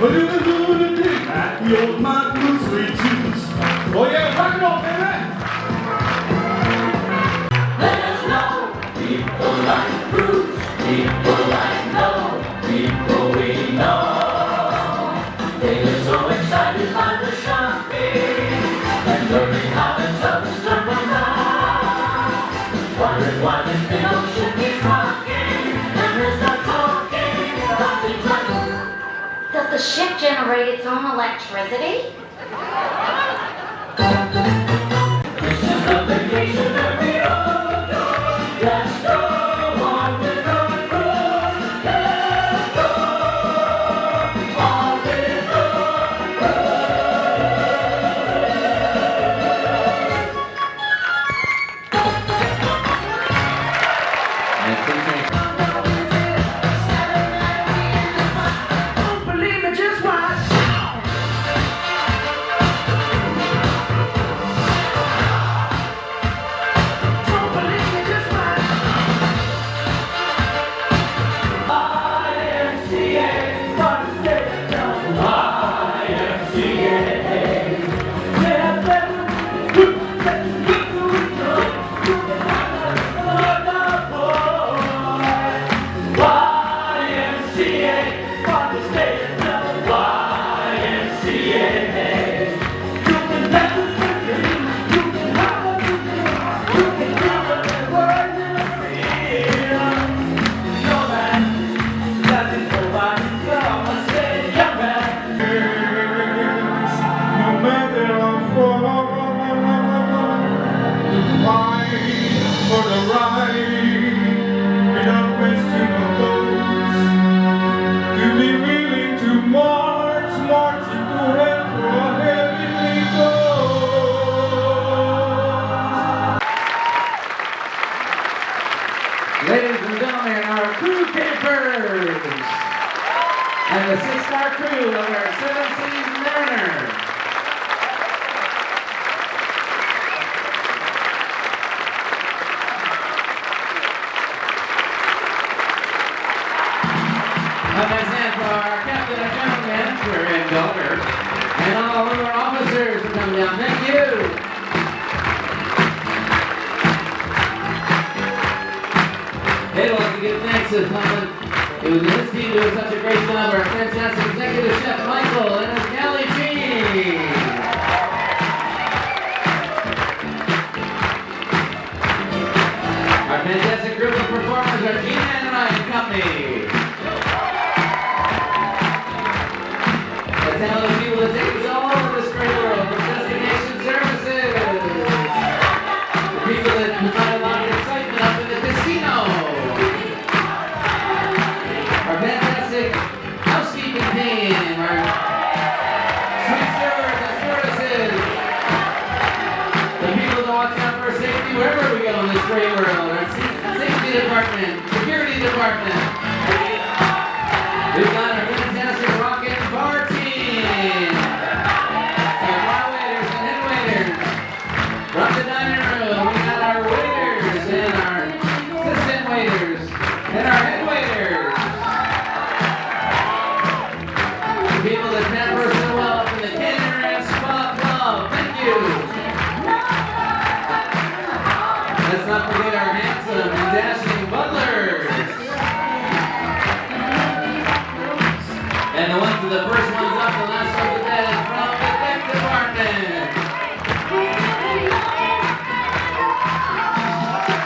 But in the good day, the old man blue sweet juice. Oh yeah, rock it on, baby. There's no people like Bruce, people like no people we know. They get so excited by the shopping and learning how to tell the stuff from now. Wondering why this big ocean is rocking and there's no talking about things like. Does the ship generate its own electricity? It's just a vacation that we all know. Let's go on with our cruise. Let's go on with our Don't believe me, just watch. Don't believe me, just watch. YMCA, start to say it now. YMCA. Yeah, that's good. That's good to know. YMCA, start to say it now. YMCA. You can dance with me, you can have a good time, you can do whatever you feel. No man doesn't provide from a say young man. No matter how far, to fight for the right, without question of those, to be willing to march to hell for a heavenly cause. Ladies and gentlemen, our crew campers and the 6-star crew of our 7 Seas Mariner. A nice hand for our captain and gentlemen, we're in Dover, and all of our officers for coming down. Thank you. They'd like to give thanks to Clement. It was his team doing such a great job. Our fantastic executive chef Michael and his galley team. Our fantastic group of performers are Gina and Ryan Company. The talented people that take us all over this great world for destination services. The people that provide a lot of excitement up in the casino. Our fantastic housekeeping team. Our sweet stewards and stewardesses. The people that watch out for safety wherever we go in this great world. Our safety department, security department. We've got our fantastic rockin' bar team. Our bar waiters and head waiters. From the dining room, we got our waiters and our assistant waiters and our head waiters. The people that pamper so well up in the Canyon Ranch Spa Club. Thank you. Let's not forget our handsome and dashing butlers. And the ones that the first ones up, the last ones to bed from the deck department.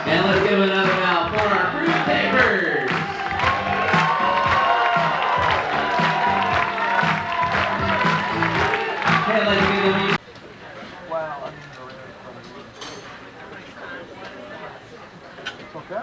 And let's give another round for our crew papers. And let's give them each. Okay.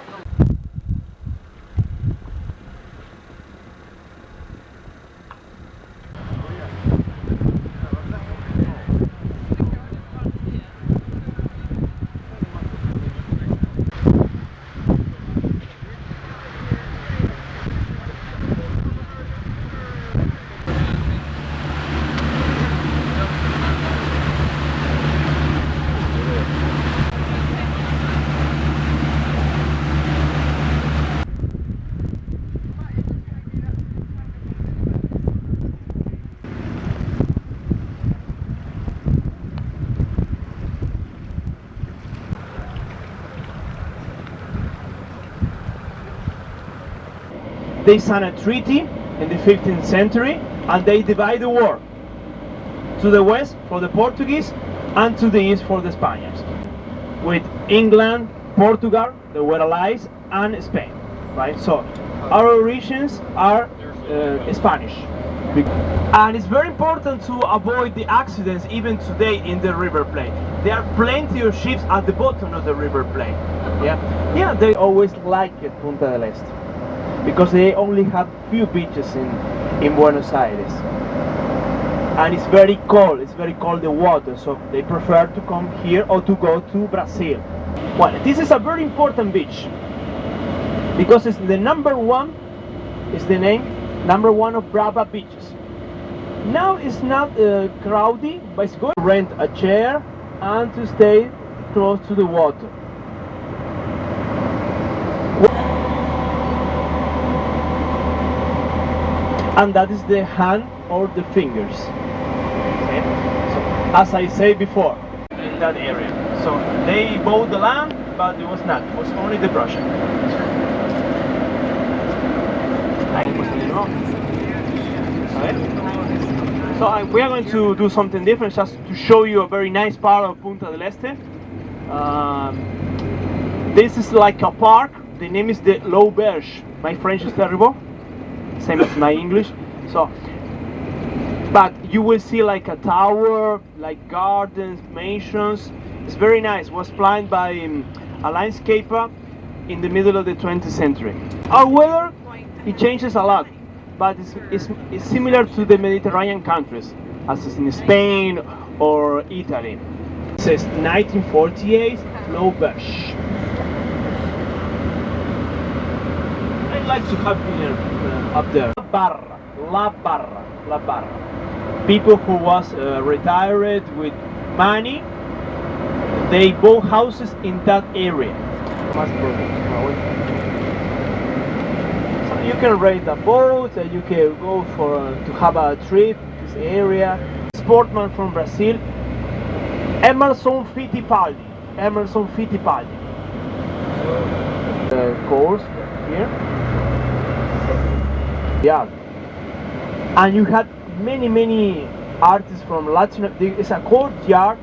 They signed a treaty in the 15th century, and they divide the world. To the west for the Portuguese, and to the east for the Spaniards. With England, Portugal, they were allies, and Spain, right? So our origins are Spanish. And it's very important to avoid the accidents even today in the River Plate. There are plenty of ships at the bottom of the River Plate. Yeah, they always like it, Punta del Este, because they only have few beaches in Buenos Aires. And it's very cold the water, so they prefer to come here or to go to Brazil. Well, this is a very important beach because it's the number one, is the name, number one of Brava beaches. Now it's not crowded, but it's good to rent a chair and to stay close to the water. And that is the hand or the fingers. Okay? So, as I said before, in that area. So they bought the land, but it was not. It was only the project. Okay? So we are going to do something different, just to show you a very nice part of Punta del Este. This is like a park. The name is the L'Auberge. My French is terrible, same as my English. So, but you will see like a tower, like gardens, mansions. It's very nice. It was planned by a landscaper in the middle of the 20th century. Our weather, it changes a lot, but it's similar to the Mediterranean countries, as is in Spain or Italy. It says 1948 L'Auberge. I'd like to have dinner up there. La Barra. People who was retired with money, they bought houses in that area. So you can rent a boat, and you can go to have a trip to this area. Sportsman from Brazil, Emerson Fittipaldi. Course here. Yeah. And you had many artists from Latin. It's a courtyard.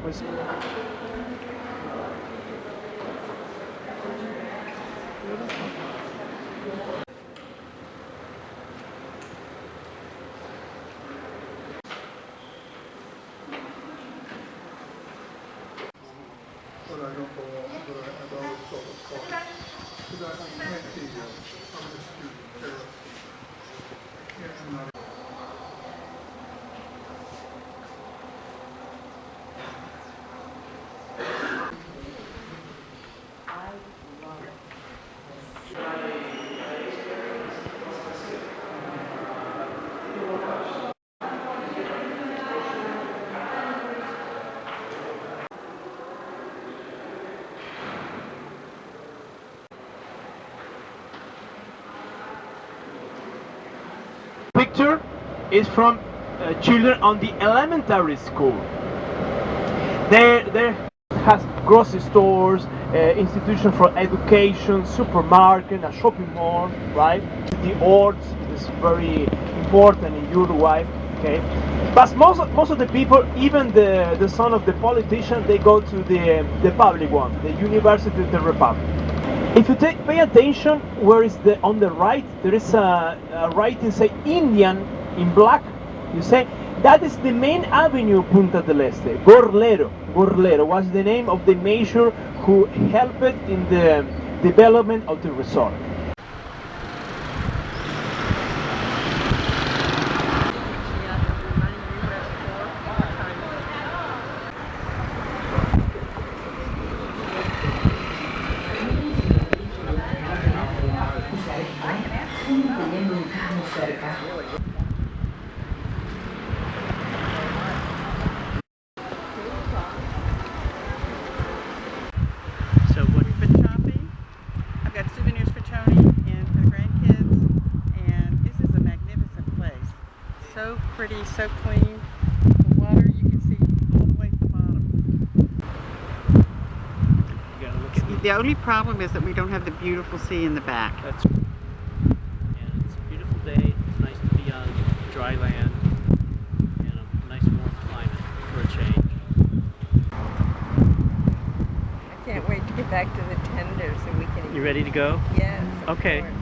Picture is from children on the elementary school. There has grocery stores, institution for education, supermarket, a shopping mall, right? The arts is very important in Uruguay, okay? But most of the people, even the son of the politician, they go to the public one, the University of the Republic. If you pay attention, where is on the right, there is a writing say Indian in black. You say that is the main avenue Punta del Este. Gorlero was the name of the mayor who helped in the development of the resort. So pretty, so clean. The water you can see all the way to the bottom. The only problem is that we don't have the beautiful sea in the back. That's, yeah, it's beautiful. back to the tender so we can eat. You ready to go? Yes. of Okay. course.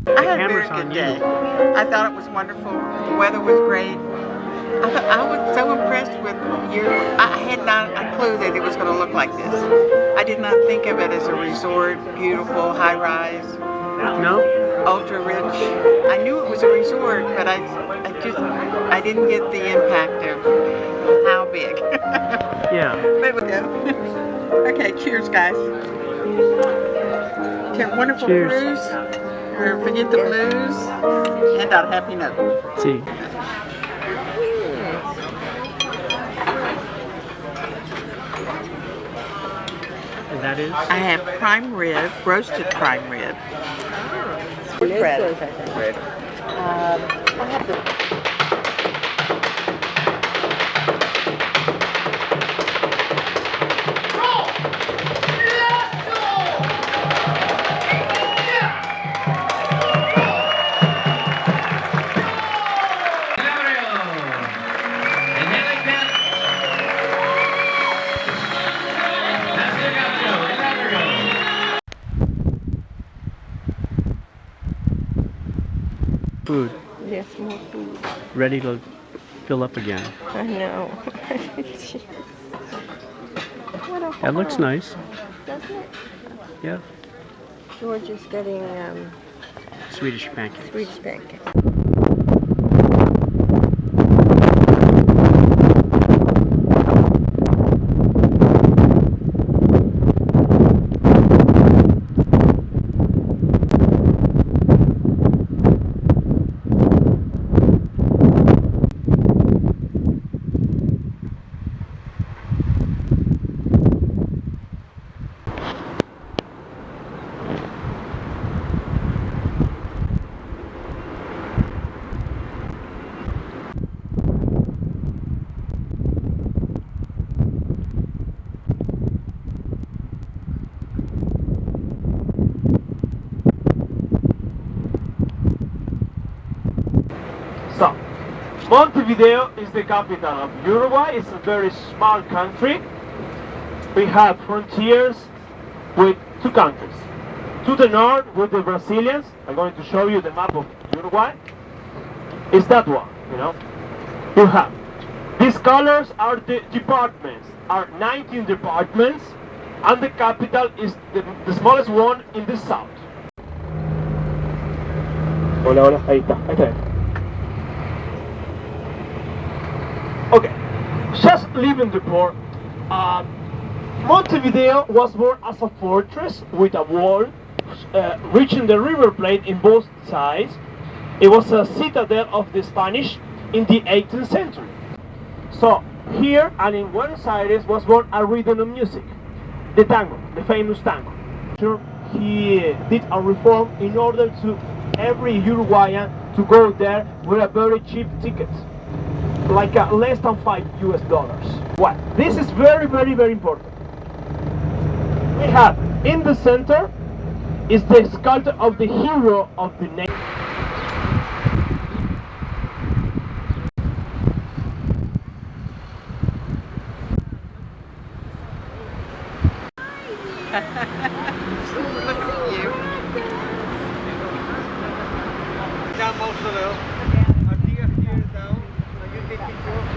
I had a very good day. I thought it was wonderful. The weather was great. I was so impressed with I had not a clue that it was going to look like this. I did not think of it as a resort, beautiful, high-rise. No? Ultra rich. I knew it was a resort, but I didn't get the impact of how big. Yeah. But we go. Okay, cheers, guys. To a wonderful Cheers. cruise. Forget the blues and on a happy note. See. And that is? I have prime rib, roasted prime rib. With bread. I have the Food. Yes, more food. Ready to fill up again. I know. What a That looks horror. nice. Doesn't it? Yeah. George is getting Swedish pancakes. Swedish pancakes. So, Montevideo is the capital of Uruguay. It's a very small country. We have frontiers with two countries. To the north with the Brazilians. I'm going to show you the map of Uruguay. It's that one, you know. You have these colors are the departments, are 19 departments, and the capital is the smallest one in the south. Hola, hola, ahí está, ahí está. Okay, just leaving the port, Montevideo was born as a fortress with a wall reaching the river plate in both sides. It was a citadel of the Spanish in the 18th century. So here and in Buenos Aires was born a rhythm of music, the tango, the famous tango. He did a reform in order to every Uruguayan to go there with a very cheap ticket, like less than $5 US. Well, this is very, very, very important. We have in the center is the sculpture of the hero of the nation. Look at you. Down most of them. Here, down. You take picture.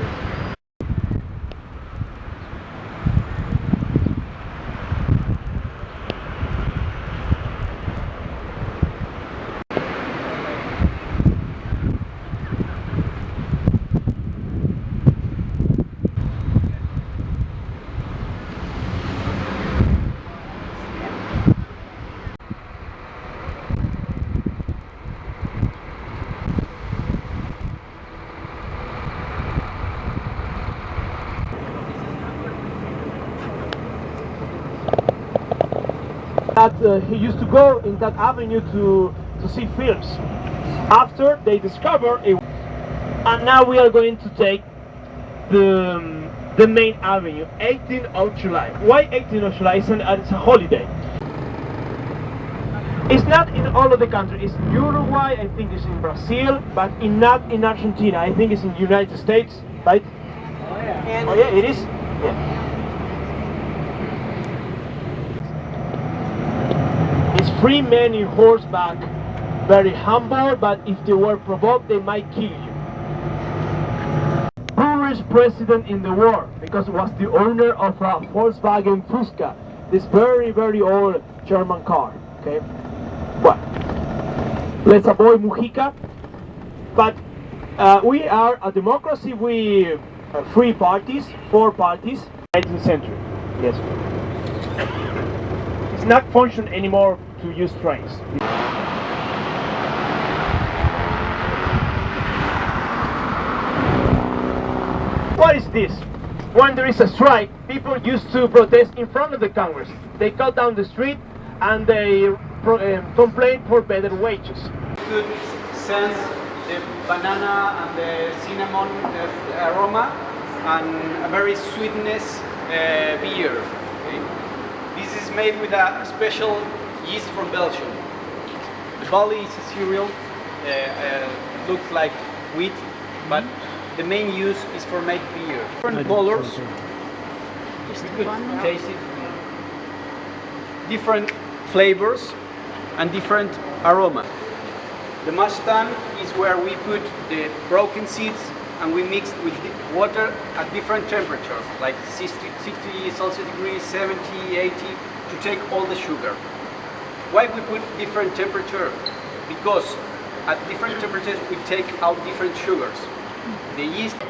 that he used to go in that avenue to see films. After they discover it, and now we are going to take the main avenue, 18th of July. Why 18th of July? It's a holiday. It's not in all of the countries. It's Uruguay, I think it's in Brazil, but not in Argentina. I think it's in the United States, right? Oh yeah. Oh yeah, it is? Yeah. It's free men in horseback, very humble, but if they were provoked, they might kill you. Poorest president in the world, because it was the owner of a Volkswagen Fusca, this very, very old German car, okay? Well, let's avoid Mujica, but we are a democracy. We three parties, 4 parties. 19th century, yes. It's not function anymore to use trains. What is this? When there is a strike, people used to protest in front of the Congress. They cut down the street and they complain for better wages. Could sense the banana and the cinnamon aroma and a very sweetness beer. Okay? This is made with a special yeast from Belgium. The barley is a cereal, looks like wheat, but the main use is for make beer. Different colors, good, tasty, different flavors and different aroma. The mash tun is where we put the broken seeds and we mix with water at different temperatures, like 60 Celsius degrees, 70, 80, to take all the sugar. Why we put different temperature? Because at different temperatures we take out different sugars. The yeast. The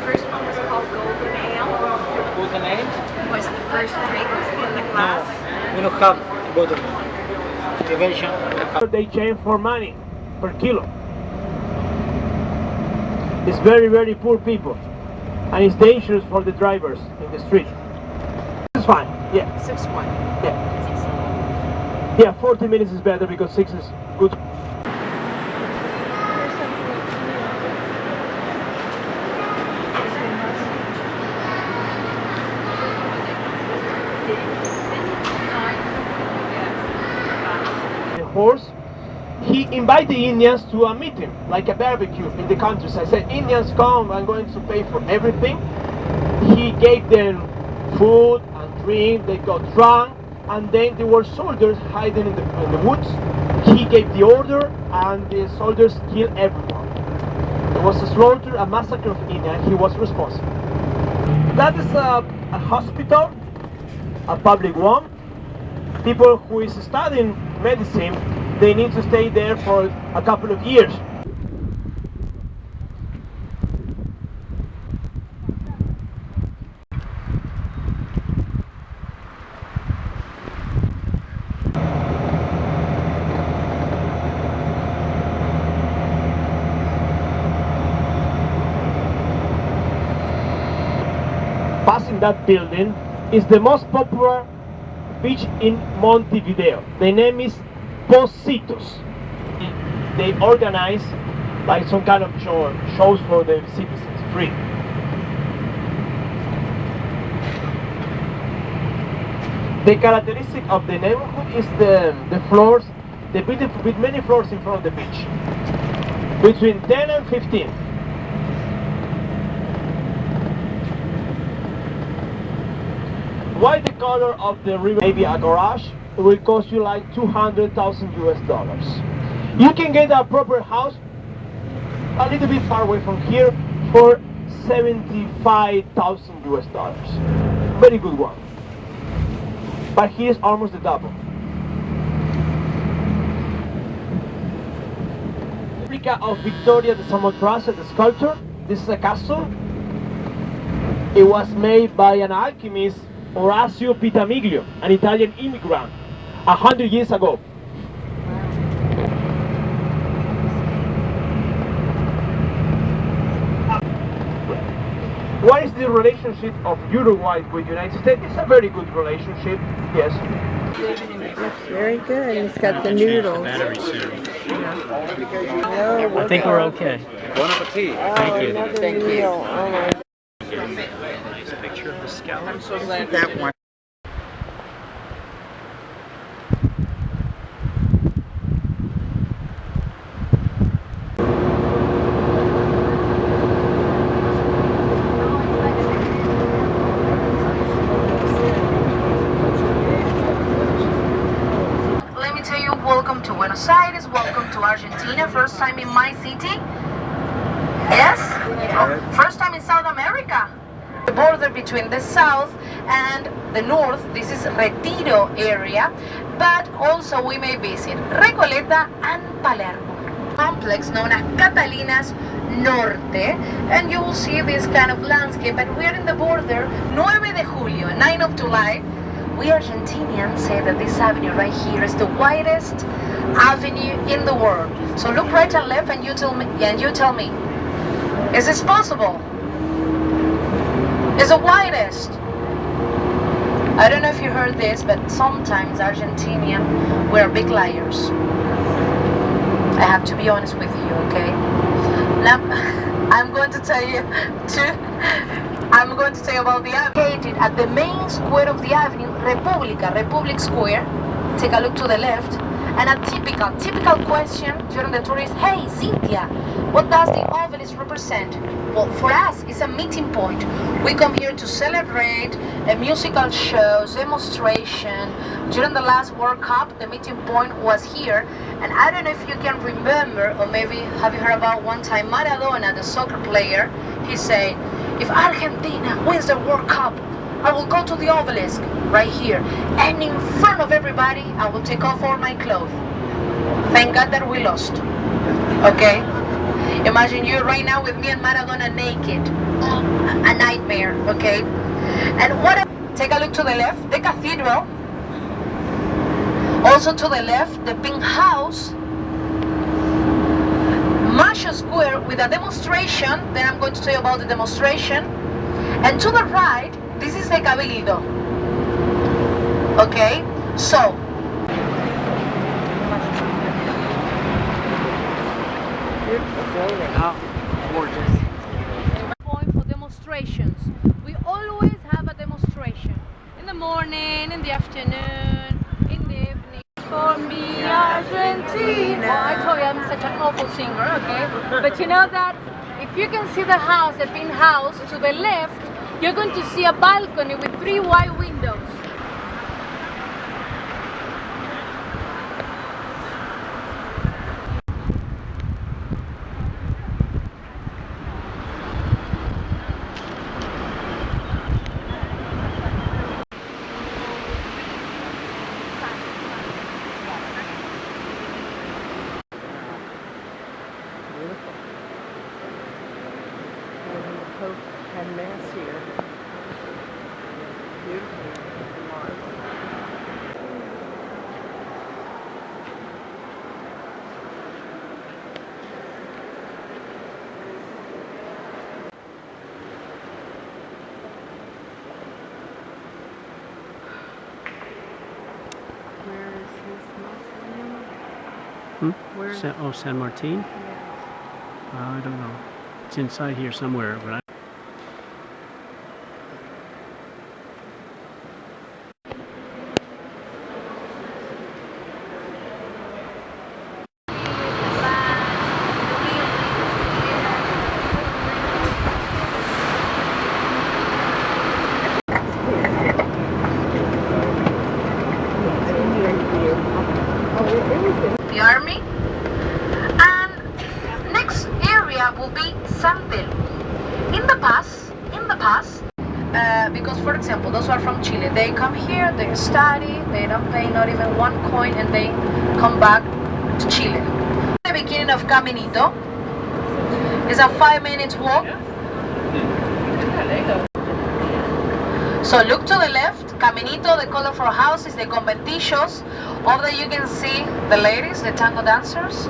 first one was called Golden Ale. Golden Ale? Was the first drink in the glass? We don't have golden ale. The version. They change for money per kilo. It's very, very poor people, and it's dangerous for the drivers in the street. It's fine. Yeah. 6-1. Yeah. Yeah, 40 minutes is better because 6 is good. The horse, he invited the Indians to a meeting, like a barbecue in the countryside. I said, Indians come, I'm going to pay for everything. He gave them food and drink, they got drunk. And then there were soldiers hiding in the woods. He gave the order and the soldiers killed everyone. There was a slaughter, a massacre of India, and he was responsible. That is a hospital, a public one. People who is studying medicine, they need to stay there for a couple of years. Passing that building is the most popular beach in Montevideo. The name is Pocitos. They organize like some kind of shows for the citizens, free. The characteristic of the neighborhood is the floors, the building with many floors in front of the beach. Between 10 and 15. Why the color of the river? Maybe a garage, it will cost you like $200,000 US. You can get a proper house a little bit far away from here for $75,000 US. Very good one. But here's almost the double. Replica of Victoria de Samotracia, the sculptor. This is a castle. It was made by an alchemist, Orazio Pitamiglio, an Italian immigrant, 100 years ago. What is the the relationship of Uruguay with the United States? It's a very good relationship, yes. Looks very good. It's got the noodles. Battery soon. No, I think we're okay. Bon appetit. Thank you. Another meal. Oh my. Nice picture of the scallop. I'm so glad that one. Let me tell you, welcome to Buenos Aires, welcome to Argentina, first time in my city. Yes? First time in South America. The border between the south and the north, this is Retiro area, but also we may visit Recoleta and Palermo. Complex known as Catalinas Norte, and you will see this kind of landscape, and we are in the border, 9 de Julio, 9 of July. We Argentinians say that this avenue right here is the widest avenue in the world. So look right and left and you tell me, is this possible? Is the widest? I don't know if you heard this, but sometimes Argentinians, we're big liars. I have to be honest with you, okay? Now, I'm going to tell you about the avenue. Located at the main square of the avenue, Republic Square. Take a look to the left. And a typical question during the tour is, hey, Cynthia, what does the obelisk represent? Well, for us, it's a meeting point. We come here to celebrate musical shows, demonstration. During the last World Cup, the meeting point was here. And I don't know if you can remember, or maybe have you heard about one time Maradona, the soccer player, he said, if Argentina wins the World Cup, I will go to the obelisk right here, and in front of everybody I will take off all my clothes. Thank God that we lost. Okay? Imagine you right now with me and Maradona naked. A nightmare, okay? And what? Take a look to the left, the cathedral. Also to the left, the pink house. Masha Square with a demonstration. Then I'm going to tell you about the demonstration. And to the right, this is the Cabildo. Okay, so. Gorgeous. Point for demonstrations. We always have a demonstration. In the morning, in the afternoon, in the evening. For me, Argentina. Oh, I told you I'm such an awful singer, okay? But you know that if you can see the house, the pink house, to the left, you're going to see a balcony with 3 wide windows. Pope had Mass here. Beautiful. Where is his mausoleum? Where is San Martin? I don't know. It's inside here somewhere, but the army. And next area will be San Telmo. In the past, because for example, those who are from Chile, they come here, they study, they don't pay not even 1 coin, and they come back to Chile. The beginning of Caminito is a 5 minutes walk. So look to the left, Caminito, the colorful houses, the conventillos. Over there you can see the ladies, the tango dancers.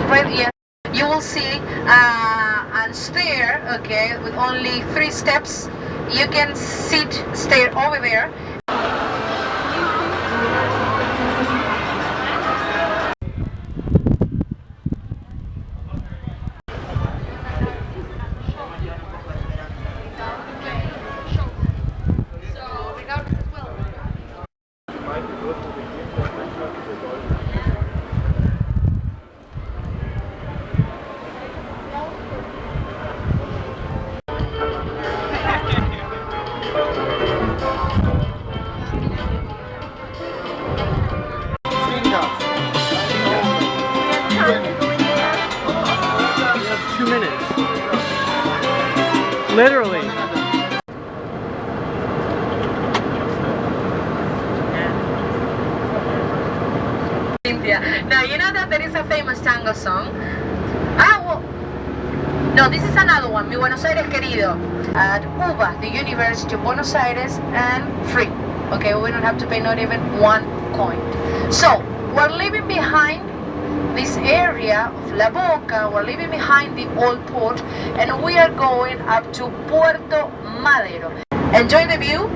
Right here, you will see a stair, okay, with only 3 steps. You can stay over there. Literally. India. Now, you know that there is a famous tango song? No, this is another one, Mi Buenos Aires Querido, at UBA, the University of Buenos Aires, and free. Okay, we don't have to pay not even 1 coin. So, we're leaving behind this area of La Boca, we're leaving behind the old port, and we are going up to Puerto Madero. Enjoy the view.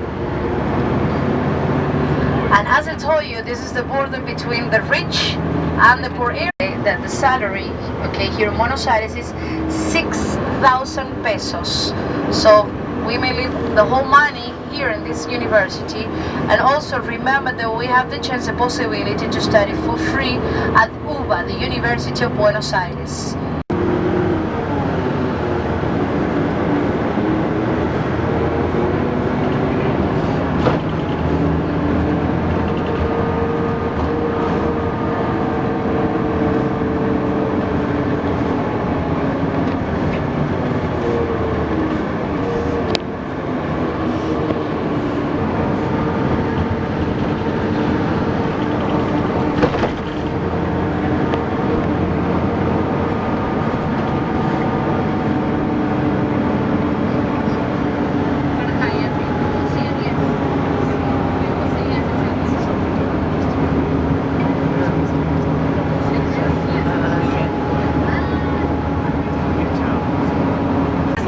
And as I told you, this is the border between the rich and the poor area. That the salary, okay, here in Buenos Aires is 6,000 pesos. So we may leave the whole money here in this university. And also remember that we have the chance, the possibility to study for free at UBA, the University of Buenos Aires.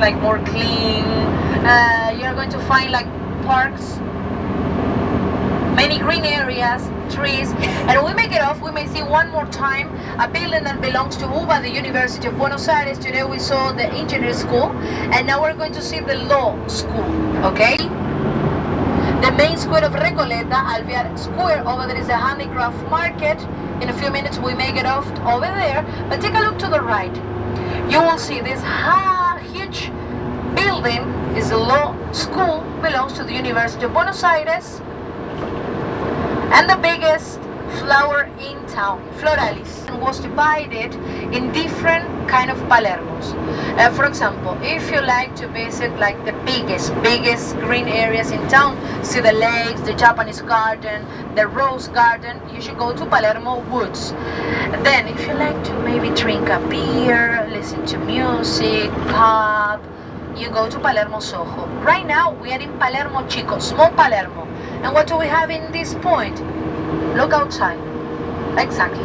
Like more clean, you're going to find like parks, many green areas, trees, and when we make it off, we may see one more time a building that belongs to UBA, the University of Buenos Aires. Today we saw the engineering school, and now we're going to see the law school, okay? The main square of Recoleta, Alvear Square, over there is a handicraft market. In a few minutes we may get off over there, but take a look to the right. You will see this huge building is a law school, belongs to the University of Buenos Aires, and the biggest flower in town, Floralis, was divided in different kind of Palermos. For example, if you like to visit like the biggest green areas in town, see the lakes, the Japanese garden, the rose garden, you should go to Palermo Woods. Then if you like to maybe drink a beer, listen to music, pub, you go to Palermo Soho. Right now we are in Palermo Chico, small Palermo. And what do we have in this point? Look outside. Exactly.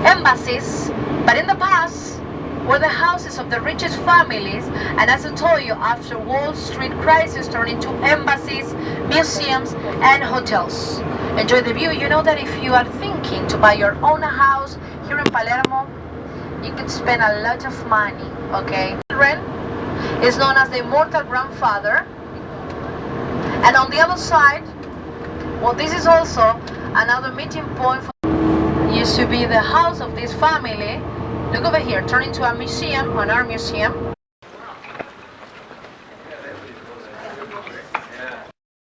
Embassies, but in the past were the houses of the richest families, and as I told you, after Wall Street crisis turned into embassies, museums, and hotels. Enjoy the view. You know that if you are thinking to buy your own house here in Palermo, you could spend a lot of money, okay? Rent is known as the immortal grandfather, and on the other side, well, this is also another meeting point for used to be the house of this family. Look over here, turn into a museum, an art museum.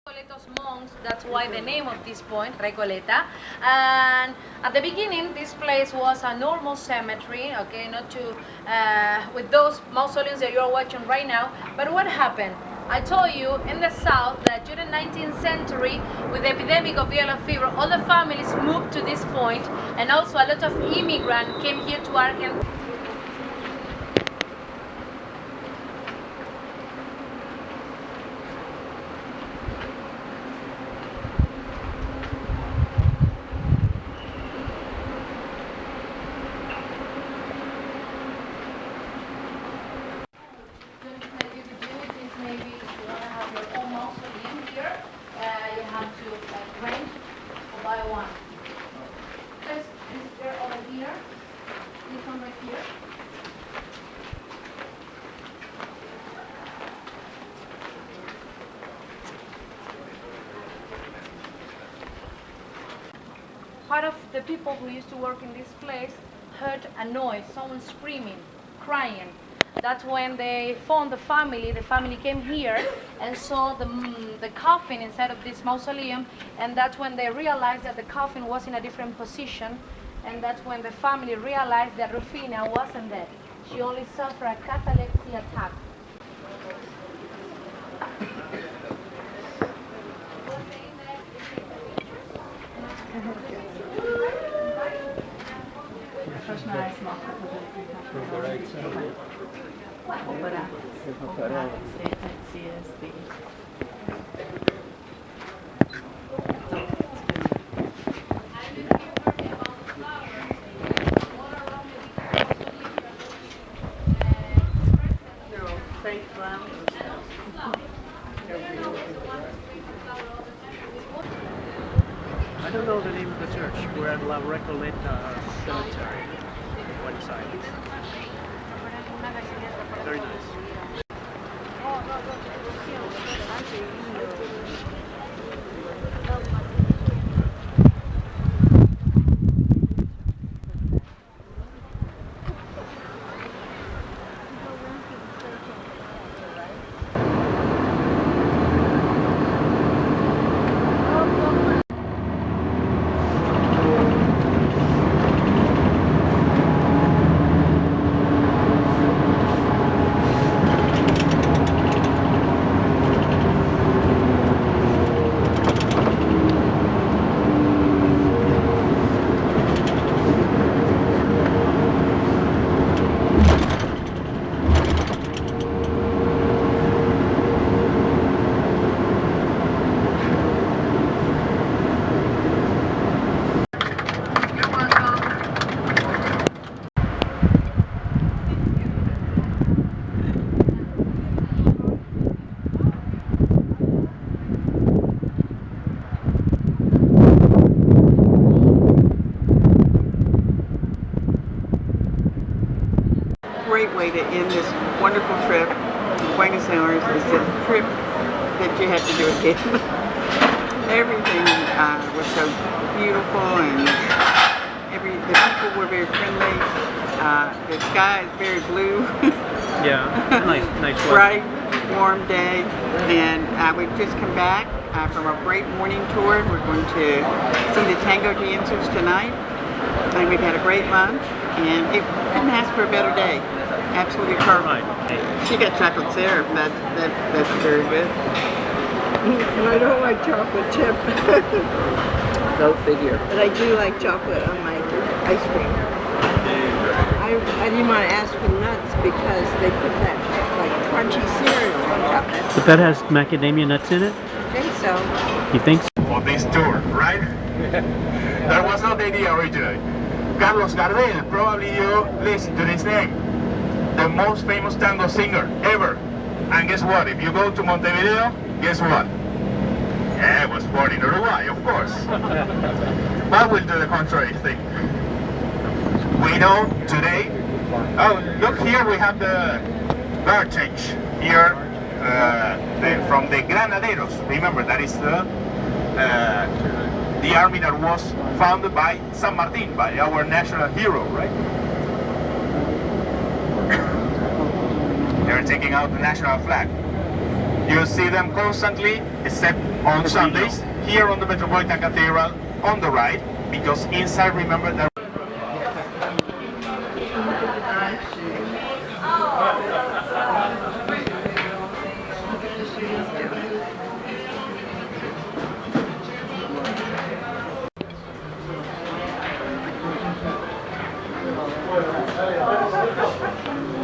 Recoletos monks, that's why the name of this point, Recoleta. And at the beginning, this place was a normal cemetery, okay, not to, with those mausoleums that you're watching right now. But what happened? I told you in the south that during the 19th century, with the epidemic of yellow fever, all the families moved to this point, and also a lot of immigrants came here to Argentina. part of the people who used to work in this place heard a noise, someone screaming, crying. That's when they found the family came here and saw the coffin inside of this mausoleum, and that's when they realized that the coffin was in a different position, and that's when the family realized that Rufina wasn't dead. She only suffered a catalepsy attack. I don't know the name of the church. We're at La Recoleta Cemetery in Buenos Aires. Very nice. Great way to end this wonderful trip to Buenos Aires. It's a trip that you have to do again. Everything was so beautiful, and the people were very friendly. The sky is very blue. Yeah, nice weather. Bright, warm day, and we've just come back from a great morning tour. We're going to see the Tango dancers tonight, and we've had a great lunch, and it couldn't ask for a better day. Absolutely perfect. She got chocolate syrup. That's very good. And I don't like chocolate chip. Go figure. But I do like chocolate on my ice cream. I didn't want to ask for nuts because they put that like crunchy cereal on top. But that has macadamia nuts in it? I think so. You think so? For this tour, right? That was not the idea originally. Carlos Gardel, probably you listen to this name. The most famous tango singer ever. And guess what? If you go to Montevideo, guess what? Yeah, I was born in Uruguay, of course. But we'll do the contrary thing. We know today, oh, look here, we have the guard change here from the Granaderos. Remember, that is the army that was founded by San Martin, by our national hero, right? They're taking out the national flag. You see them constantly, except on Sundays, here on the Metropolitan Cathedral, on the right, because inside, remember, there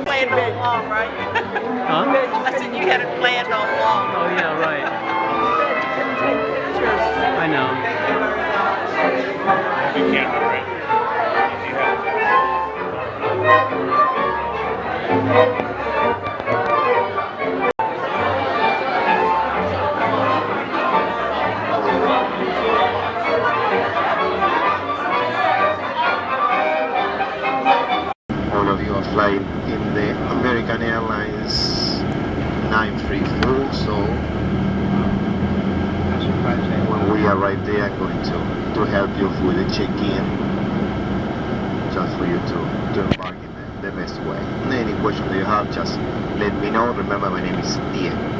Planned all along, right? Huh? I said you had it planned all along. Oh yeah, right. I know. we can't already. All of you are flying in the American Airlines 934, so When we arrive there, I'm going to help you with the check-in, just for you to embark in the best way. Any question that you have, just let me know. Remember, my name is Diego.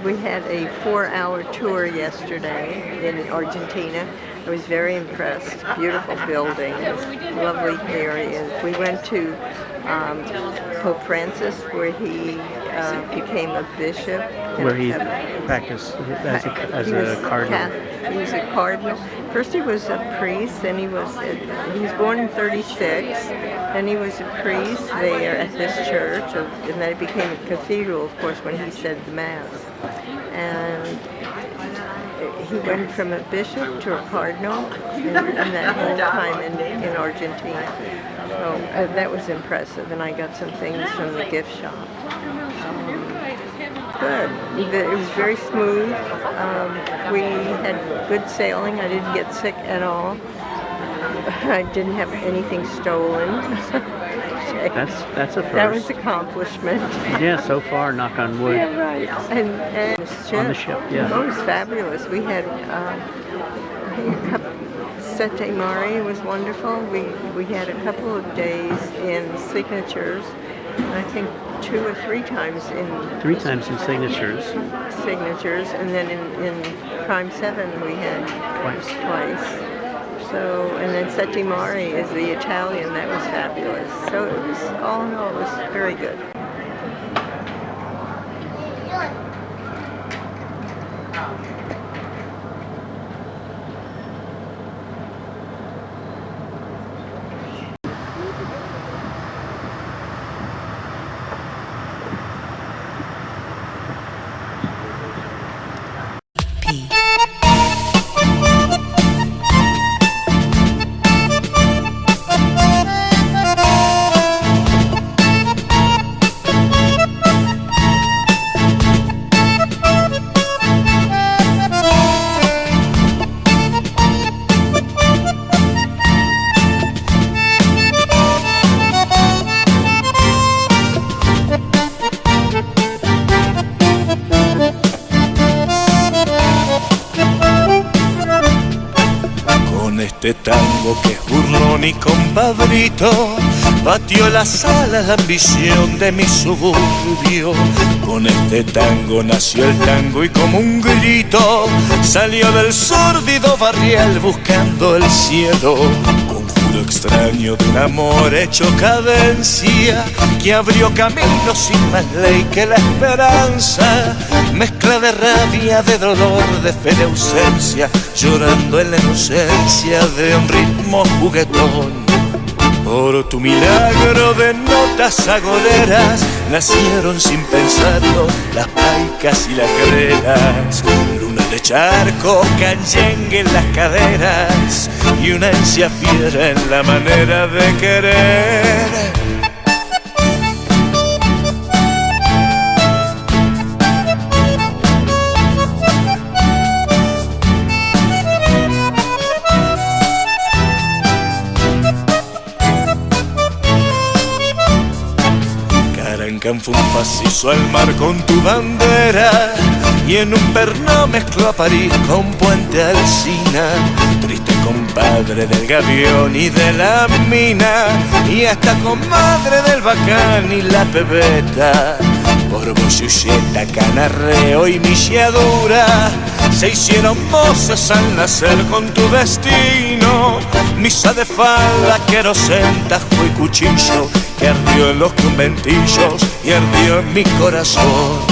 We had a 4-hour tour yesterday in Argentina. I was very impressed. Beautiful buildings, lovely areas. We went to Pope Francis, where he became a bishop. Where he practiced as a cardinal. He was a cardinal. First he was a priest, then he was born in 36, then he was a priest there at this church, and then it became a cathedral, of course, when he said the Mass. And he went from a bishop to a cardinal in that whole time in Argentina. So that was impressive, and I got some things from the gift shop. Good. It was very smooth. We had good sailing. I didn't get sick at all. I didn't have anything stolen. That's a first. That was an accomplishment. Yeah, so far, knock on wood. Yeah, right. And on the ship, yeah. Oh, it was fabulous. We had Sette Mare was wonderful. We had a couple of days in Signatures. I think 2 or 3 times in... 3 times in Signatures. Signatures, and then in Prime 7 we had... Twice. So, and then Sette Mare is the Italian. That was fabulous. So it was, all in all, it was very good. Este tango que es burlón y compadrito batió las alas la ambición de mi suburbio. Con este tango nació el tango y como un grito salió del sórdido barrial buscando el cielo. Conjuro extraño de un amor hecho cadencia que abrió camino sin más ley que la esperanza. Mezcla de rabia, de dolor, de fe, de ausencia, llorando en la inocencia de un ritmo juguetón. Por tu milagro de notas agoreras nacieron sin pensarlo las paicas y las grelas. Luna de charco, canyengue en las caderas y una ansia fiera en la manera de querer. Canfunfas hizo al mar con tu bandera y en un perno mezcló a París con Puente Alsina. Triste compadre del gavión y de la mina y hasta comadre del bacán y la pebeta. Por Boyulleta, Canarreo y Milladura se hicieron voces al nacer con tu destino. Misa de falda, querosén, tajo y cuchillo que ardió en los conventillos y ardió en mi corazón.